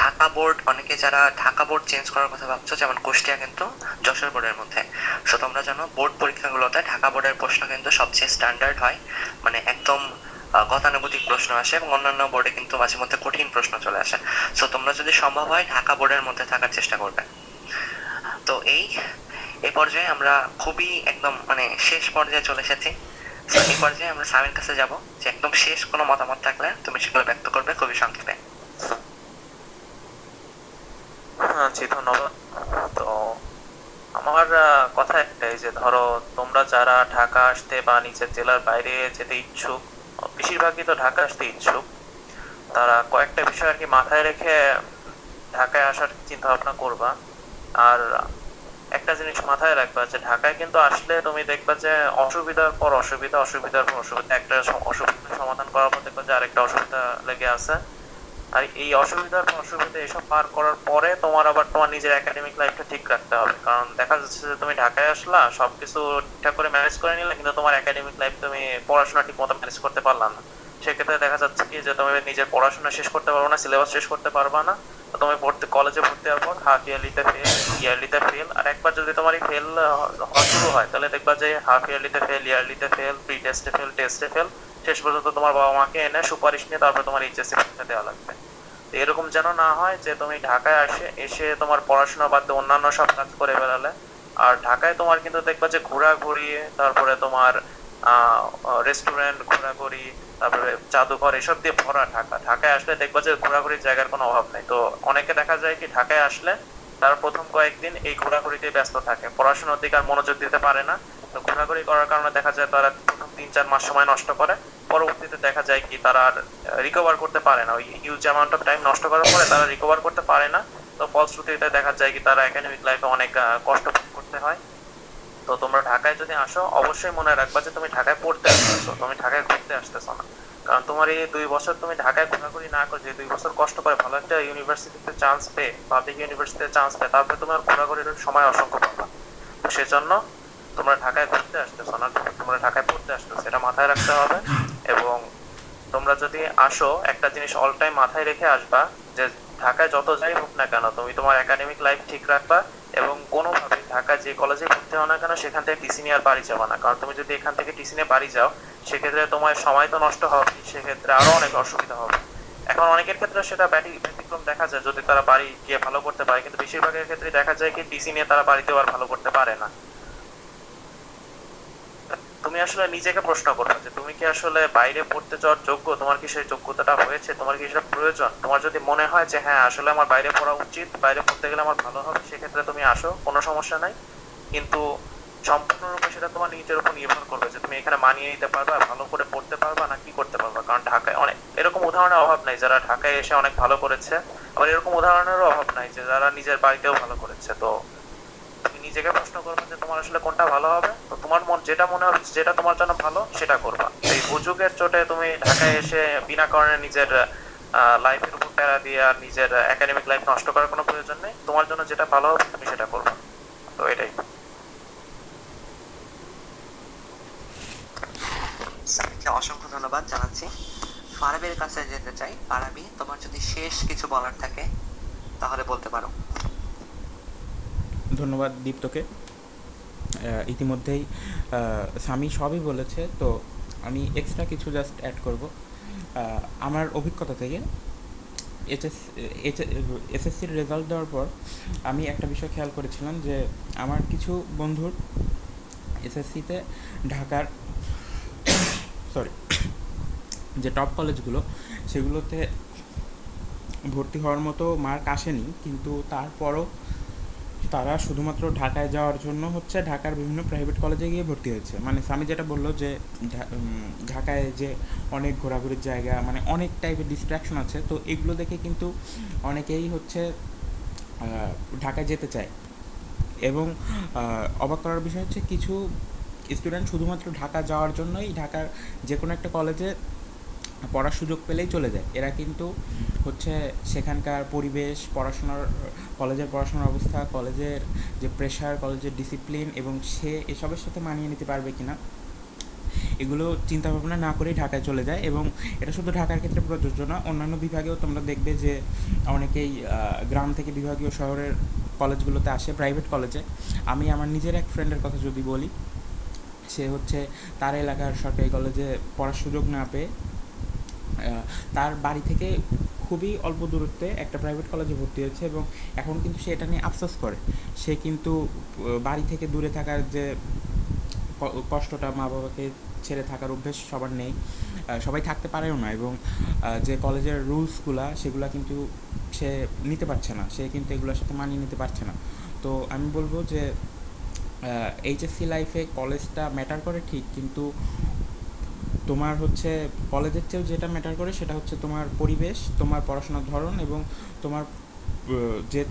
ঢাকা বোর্ড, অনেকে যারা ঢাকা বোর্ড চেঞ্জ করার কথা ভাবছো, যেমন কুষ্টিয়া কিন্তু যশোর বোর্ডের মধ্যে। সো তোমরা জানো বোর্ড পরীক্ষাগুলোতে ঢাকা বোর্ডের প্রশ্ন কিন্তু সবচেয়ে স্ট্যান্ডার্ড হয়, মানে একদম গতানুগতিক প্রশ্ন আসে, এবং অন্যান্য বোর্ডে কিন্তু মাঝে মধ্যে কঠিন প্রশ্ন চলে আসে। সো তোমরা যদি সম্ভব হয় ঢাকা বোর্ডের মধ্যে থাকার চেষ্টা করবে। তো এই পর্যায়ে আমরা খুবই একদম মানে শেষ পর্যায়ে চলে এসেছি। তো এই পর্যায়ে আমরা স্যারের কাছে যাব, যে একদম শেষ কোনো মতামত থাকলে তুমি সেগুলো ব্যক্ত করবে খুবই সংক্ষেপে। জি, ধন্যবাদ। তো আমার কথা একটাই, যে ধরো তোমরা যারা ঢাকা আসতে বা নিজের জেলার বাইরে যেতে ইচ্ছুক, বেশিরভাগই তো ঢাকা আসতে ইচ্ছুক, তারা কয়েকটা বিষয় আর কি মাথায় রেখে ঢাকায় আসার চিন্তা ভাবনা করবা। আর একটা জিনিস মাথায় রাখবা, যে ঢাকায় কিন্তু আসলে তুমি দেখবা যে অসুবিধার পর অসুবিধা, অসুবিধার পর অসুবিধা, একটা অসুবিধার সমাধান করার পর দেখবা যে আরেকটা অসুবিধা লেগে আছে। আর এই অসুবিধার পর অসুবিধা এসব পার করার পরে তোমার আবার তোমার নিজের একাডেমিক লাইফটা ঠিক রাখতে হবে। কারণ দেখা যাচ্ছে যে তুমি ঢাকায় আসলা, সবকিছু ঠিকঠাক করে ম্যানেজ করে নিলে, কিন্তু তোমার একাডেমিক লাইফ তুমি পড়াশোনা ঠিক মতো ম্যানেজ করতে পারলা না। সেক্ষেত্রে দেখা যাচ্ছে কি যে তুমি নিজের পড়াশোনা শেষ করতে পারবে না, সিলেবাস শেষ করতে পারবা না। তো তুমি কলেজে ভর্তি হওয়ার পর হাফ ইয়ারলিতে ফেল, ইয়ারলিতে ফেল, আর একবার যদি তোমার এই ফেল হওয়া শুরু হয়, তাহলে দেখবা যে হাফ ইয়ারলিতে ফেল, ইয়ারলিতে ফেল, প্রি টেস্টে ফেল, টেস্টে ফেল, শেষ পর্যন্ত তোমার বাবা মাকে এনে সুপারিশ নিয়ে তারপর তোমার এইচএসসি পরীক্ষা দেওয়া লাগবে। তো এরকম যেন না হয় যে তুমি ঢাকায় এসে তোমার পড়াশোনা বাদ দিয়ে অন্যান্য সব কাজ করে বেড়ালে। আর ঢাকায় তোমার কিন্তু দেখবা যে ঘোরাঘুরি, তারপরে তোমার রেস্টুরেন্ট ঘোরাঘুরি, তারপরে জাদুঘর, এসব দিয়ে ভরা ঢাকা। ঢাকায় আসলে দেখবা যে ঘোরাঘুরির জায়গার কোনো অভাব নেই। তো অনেকে দেখা যায় কি ঢাকায় আসলে তার প্রথম কয়েকদিন এই ঘোরাঘুরিতে ব্যস্ত থাকে, পড়াশোনার দিকে আর মনোযোগ দিতে পারে না। তো ঘোরাঘুরি করার কারণে দেখা যায় তারা প্রথম 3-4 মাস সময় নষ্ট করে, পরবর্তীতে দেখা যায় কি তারা আর রিকভার করতে পারে না। ওই হিউজ অ্যামাউন্ট অফ টাইম নষ্ট করার পরে তারা রিকভার করতে পারে না। তো ফলশ্রুতিতে দেখা যায় কি তারা একাডেমিক লাইফে অনেক কষ্ট ভোগ করতে হয়। তো তোমরা ঢাকায় যদি আসো, অবশ্যই মনে রাখবা যে তুমি ঢাকায় পড়তে আসতেছো, তুমি ঢাকায় ঘুরতে আসতেছো না। কারণ তোমার এই 2 বছর তুমি ঢাকায় ঘোরাঘুরি না করে, যে 2 বছর কষ্ট করে ভালো একটা ইউনিভার্সিটিতে চান্স পেয়ে, পাবলিক ইউনিভার্সিটিতে চান্স পেয়ে, তারপরে তোমার ঘোরাঘুরির সময় অসংখ্য পাবা। তো সেজন্য তোমরা ঢাকায় ঘুরতে আসতেছো না, তোমরা ঢাকায় পড়তে আসতেছো, এটা মাথায় রাখতে হবে। এবং তোমরা যদি আসো, একটা জিনিস অল টাইম মাথায় রেখে আসবা, যে ঢাকায় যত যাই হোক না কেন তুমি তোমার একাডেমিক লাইফ ঠিক রাখবা। এবং কোনোভাবে ঢাকা যে কলেজে ভর্তি হও না কেন, সেখান থেকে টিসি নিয়ে আর বাড়ি যাবা না। কারণ তুমি যদি এখান থেকে টিসি নিয়ে বাড়ি যাও, সেক্ষেত্রে তোমার সময় তো নষ্ট হবে, সেক্ষেত্রে আরো অনেক অসুবিধা হবে। এখন অনেকের ক্ষেত্রে সেটা ব্যতিক্রম দেখা যায়, যদি তারা বাড়ি গিয়ে ভালো করতে পারে, কিন্তু বেশিরভাগের ক্ষেত্রে দেখা যায় কি টিসি নিয়ে তারা বাড়িতেও আর ভালো করতে পারে না। তুমি আসলে নিজেকে প্রশ্ন করবে যে তুমি কি আসলে বাইরে পড়তে যাওয়ার যোগ্য, তোমার কি সেই যোগ্যতাটা হয়েছে, তোমার কি সেটা প্রয়োজন। তোমার যদি মনে হয় যে হ্যাঁ আসলে আমার বাইরে পড়া উচিত, বাইরে পড়তে গেলে আমার ভালো হবে, সেক্ষেত্রে তুমি আসো, কোনো সমস্যা নাই। কিন্তু সম্পূর্ণরূপে সেটা তোমার নিজের উপর নির্ভর করবে যে তুমি এখানে মানিয়ে নিতে পারবা, ভালো করে পড়তে পারবা, না কি করতে পারবা। কারণ ঢাকায় অনেক এরকম উদাহরণের অভাব নাই যারা ঢাকায় এসে অনেক ভালো করেছে, আবার এরকম উদাহরণেরও অভাব নাই যে যারা নিজের বাড়িতেও ভালো করেছে। তো তুমি নিজেকে প্রশ্ন করবে যে তোমার আসলে কোনটা ভালো হবে। তো তোমার যেটা মনে হবে, যেটা তোমার জন্য ভালো, সেটা করবা। এই হুজুগের চোটে তুমি ঢাকায় এসে বিনা কারণে নিজের লাইফের উপর প্যারা দিয়ে আর নিজের একাডেমিক লাইফ নষ্ট করার কোনো প্রয়োজন নেই। তোমার জন্য যেটা ভালো হবে তুমি সেটা করবা। তো এটাই। স্যারকে অসংখ্য ধন্যবাদ জানাচ্ছি। ফারাবির কাছে যেতে চাই। ফারাবি, তোমার যদি শেষ কিছু বলার থাকে তাহলে বলতে পারো। ধন্যবাদ দীপ্তকে। ইতিমধ্যেই সামি সবই বলেছে, তো আমি এক্সট্রা কিছু জাস্ট অ্যাড করব। আমার অভিজ্ঞতা থেকে এসএসসির রেজাল্ট দেওয়ার পর আমি একটা বিষয় খেয়াল করেছিলাম, যে আমার কিছু বন্ধুর এসএসসিতে ঢাকার সরি যে টপ কলেজগুলো, সেগুলোতে ভর্তি হওয়ার মতো মার্ক আসেনি, কিন্তু তারপরও তারা শুধুমাত্র ঢাকায় যাওয়ার জন্য ঢাকার বিভিন্ন প্রাইভেট কলেজে গিয়ে ভর্তি হয়েছে। মানে স্বামী যেটা বললো যে ঢাকায় যে অনেক ঘোরাঘুরির জায়গা, মানে অনেক টাইপের ডিস্ট্র্যাকশন আছে, তো এগুলো দেখে কিন্তু অনেকেই ঢাকায় যেতে চায়। এবং অবাক করার বিষয় হচ্ছে, কিছু স্টুডেন্ট শুধুমাত্র ঢাকা যাওয়ার জন্যই ঢাকার যে কোনো একটা কলেজে পড়ার সুযোগ পেলেই চলে যায়। এরা কিন্তু হচ্ছে সেখানকার পরিবেশ, পড়াশোনার, কলেজের পড়াশোনার অবস্থা, কলেজের যে প্রেশার, কলেজের ডিসিপ্লিন এবং সে এসবের সাথে মানিয়ে নিতে পারবে কিনা, এগুলো চিন্তা ভাবনা না করেই ঢাকায় চলে যায়। এবং এটা শুধু ঢাকার ক্ষেত্রে প্রযোজ্য না, অন্যান্য বিভাগেও তোমরা দেখবে যে অনেকেই গ্রাম থেকে বিভাগীয় শহরের কলেজগুলোতে আসে, প্রাইভেট কলেজে। আমি আমার নিজের এক ফ্রেন্ডের কথা যদি বলি, সে হচ্ছে তার এলাকার সরকারি কলেজে পড়ার সুযোগ না পেয়ে তার বাড়ি থেকে খুবই অল্প দূরত্বে একটা প্রাইভেট কলেজে ভর্তি হয়েছে, এবং এখন কিন্তু সে এটা নিয়ে আফসোস করে। সে কিন্তু বাড়ি থেকে দূরে থাকার যে কষ্টটা, মা বাবাকে ছেড়ে থাকার অভ্যেস সবার নেই, সবাই থাকতে পারেও না, এবং যে কলেজের রুলসগুলা সেগুলা কিন্তু সে নিতে পারছে না, সে কিন্তু এগুলোর সাথে মানিয়ে নিতে পারছে না। তো আমি বলবো যে এইচএসসি লাইফে কলেজটা ম্যাটার করে ঠিক, কিন্তু তোমার হচ্ছে কলেজের চেয়েও যেটা ম্যাটার করে সেটা হচ্ছে তোমার পরিবেশ, তোমার পড়াশোনার ধরন এবং তোমার যে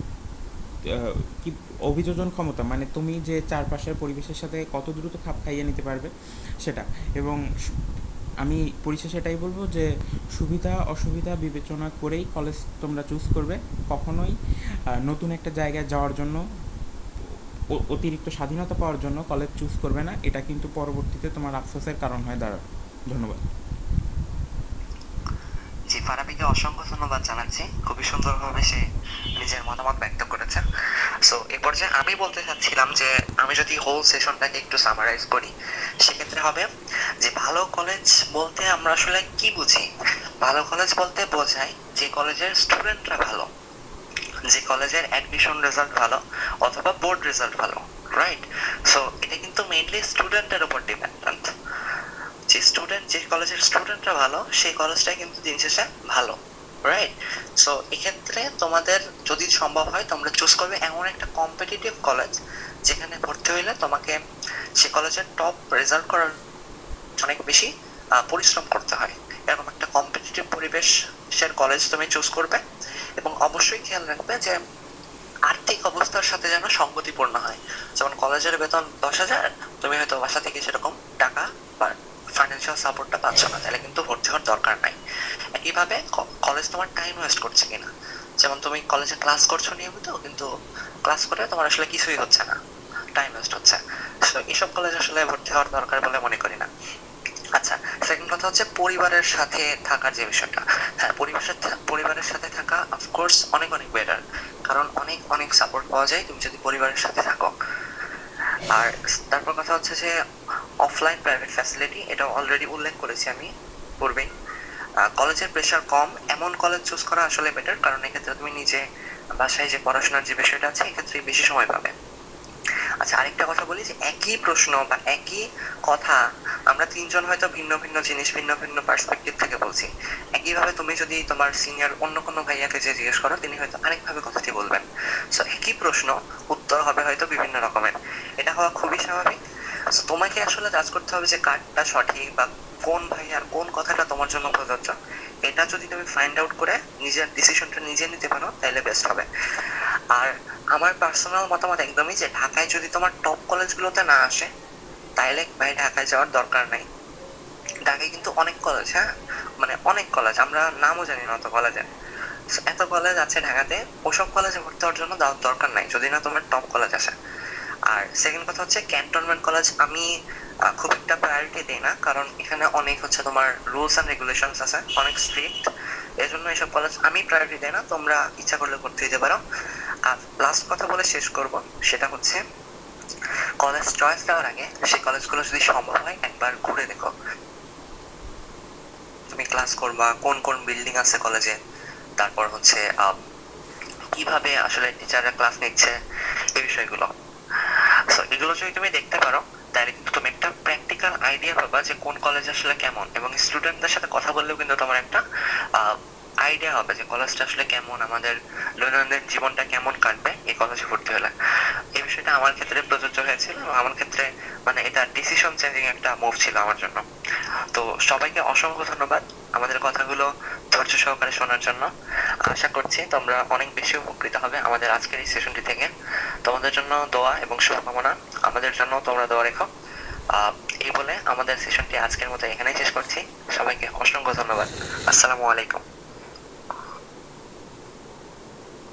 কি অভিযোজন ক্ষমতা, মানে তুমি যে চারপাশের পরিবেশের সাথে কত দ্রুত খাপ খাইয়ে নিতে পারবে সেটা। এবং আমি পরিশেষে এটাই বলবো যে সুবিধা অসুবিধা বিবেচনা করেই কলেজ তোমরা চুজ করবে। কখনোই নতুন একটা জায়গায় যাওয়ার জন্য, অতিরিক্ত স্বাধীনতা পাওয়ার জন্য কলেজ চুজ করবে না, এটা কিন্তু পরবর্তীতে তোমার আফসোসের কারণ হয়ে দাঁড়াবে। ধন্যবাদ। জি, ফারাবিকে অসংখ্য ধন্যবাদ জানাচ্ছি, খুবই সুন্দরভাবে সে নিজের মতামত ব্যক্ত করেছে। সো এ পর্যায়ে আমি বলতে চাচ্ছিলাম যে আমি যদি হোল সেশনটাকে একটু সামারাইজ করি, সেক্ষেত্রে হবে যে ভালো কলেজ বলতে আমরা আসলে কি বুঝি। ভালো কলেজ বলতে বোঝায় যে কলেজের স্টুডেন্টরা ভালো, যে কলেজের অ্যাডমিশন রেজাল্ট ভালো অথবা বোর্ড রেজাল্ট ভালো, রাইট? সো এটা কিন্তু মেইনলি স্টুডেন্টের উপর ডিপেন্ডেন্ট। যে কলেজের স্টুডেন্টরা ভালো সেই কলেজটাই কিন্তু দিন শেষে ভালো, রাইট? সো এক্ষেত্রে তোমাদের যদি সম্ভব হয় তোমরা চুজ করবে এমন একটা কম্পিটিটিভ কলেজ যেখানে ভর্তি হইলে তোমাকে সে কলেজের টপ রেজাল্ট করার অনেক বেশি পরিশ্রম করতে হয়। এরকম একটা কম্পিটিটিভ পরিবেশের কলেজ তুমি চুজ করবে, এবং অবশ্যই খেয়াল রাখবে যে আর্থিক অবস্থার সাথে যেন সঙ্গতিপূর্ণ হয়। যেমন কলেজের বেতন 10,000, তুমি হয়তো বাসা থেকে সেরকম টাকা বা ফাইন্যান্সিয়াল সাপোর্টটা পাচ্ছ না, তাহলে কিন্তু ভর্তি হওয়ার দরকার নাই। একইভাবে কলেজ তোমার টাইম ওয়েস্ট করছে কিনা, যেমন তুমি কলেজে ক্লাস করছো নিয়মিত, কিন্তু ক্লাস করে তোমার আসলে কিছুই হচ্ছে না, টাইম ওয়েস্ট হচ্ছে, তো এইসব কলেজ আসলে ভর্তি হওয়ার দরকার বলে মনে করি না। আচ্ছা, সেকেন্ড কথা হচ্ছে পরিবারের সাথে থাকার যে বিষয়টা। হ্যাঁ, পরিবারের সাথে থাকা অফকোর্স অনেক অনেক বেটার, কারণ অনেক অনেক সাপোর্ট পাওয়া যায় তুমি যদি পরিবারের সাথে থাকো। আর তারপর কথা হচ্ছে যে অফলাইন প্রাইভেট ফ্যাসিলিটি, এটা অলরেডি উল্লেখ করেছি আমি পূর্বেই। কলেজের প্রেশার কম এমন কলেজ চুজ করা আসলে বেটার, কারণ এক্ষেত্রে তুমি নিজে বাসায় যে পড়াশোনার যে বিষয়টা আছে এক্ষেত্রে বেশি সময় পাবে। আচ্ছা, আরেকটা কথা বলি যে একই প্রশ্ন বা একই কথা আমরা তিনজন হয়তো ভিন্ন ভিন্ন জিনিস ভিন্ন ভিন্ন পার্সপেক্টিভ থেকে বলছি। একইভাবে তুমি যদি তোমার সিনিয়র অন্য কোনো ভাইয়াকে যে জিজ্ঞেস করো, তিনি হয়তো আরেকভাবে কথাটি বলবেন। সো একই প্রশ্ন উত্তর হবে হয়তো বিভিন্ন রকমের, এটা হওয়া খুবই স্বাভাবিক। সো তোমাকে আসলে জাজ করতে হবে যে কারটা সঠিক বা কোন ভাইয়ার কোন কথাটা তোমার জন্য প্রযোজ্য। এটা যদি তুমি ফাইন্ড আউট করে নিজের ডিসিশনটা নিজে নিতে পারো তাহলে বেস্ট হবে। আর আমার পার্সোনাল মতামত একদমই যে ঢাকায় যদি তোমার টপ কলেজগুলোতে না আসে তাইলে ভাই ঢাকায় যাওয়ার দরকার নাই। ঢাকায় কিন্তু অনেক কলেজ, হ্যাঁ, মানে অনেক কলেজ, আমরা নামও জানি না অত কলেজের। এত কলেজ আছে ঢাকাতে, ওসব কলেজে ভর্তি হওয়ার জন্য দরকার নাই যদি না তোমার টপ কলেজ আসে। আর সেকেন্ড কথা হচ্ছে ক্যান্টনমেন্ট কলেজ আমি খুব একটা প্রায়োরিটি দিই না, কারণ এখানে অনেক হচ্ছে তোমার রুলস অ্যান্ড রেগুলেশনস আছে, অনেক স্ট্রিক্ট, এই জন্য এসব কলেজ আমি প্রায়োরিটি দিই না। তোমরা ইচ্ছা করলে ভর্তি হতে পারো। আর লাস্ট কথা বলে শেষ করব, সেটা হচ্ছে কলেজ চয়েস দেওয়ার আগে সেই কলেজগুলো যদি সম্ভব হয় একবার ঘুরে দেখো। তুমি ক্লাস করবা, কোন কোন বিল্ডিং আছে কলেজে, তারপর হচ্ছে কিভাবে আসলে টিচাররা ক্লাস নিচ্ছে, এই বিষয়গুলো। সো এগুলো যদি তুমি দেখতে পারো তাহলে কিন্তু তুমি একটা প্র্যাকটিক্যাল আইডিয়া পাবা যে কোন কলেজ আসলে কেমন, এবং স্টুডেন্টদের সাথে কথা বললেও কিন্তু তোমার একটা আইডিয়া হবে যে কলেজটা আসলে কেমন, আমাদের দৈনন্দিন জীবনটা কেমন কাটবে এই কলেজে ভর্তি হলে। এই বিষয়টা আমার ক্ষেত্রে প্রযোজ্য হয়েছিল, এবং আমার ক্ষেত্রে মানে এটা ডিসিশন চেঞ্জিং একটা মুভ ছিল আমার জন্য। তো সবাইকে অসংখ্য ধন্যবাদ আমাদের কথাগুলো ধৈর্য সহকারে শোনার জন্য। আশা করছি তোমরা অনেক বেশি উপকৃত হবে আমাদের আজকের এই সেশনটি থেকে। তোমাদের জন্য দোয়া এবং শুভকামনা, আমাদের জন্য তোমরা দোয়া রেখো। এই বলে আমাদের সেশনটি আজকের মতো এখানেই শেষ করছি। সবাইকে অসংখ্য ধন্যবাদ। আসসালামু আলাইকুম।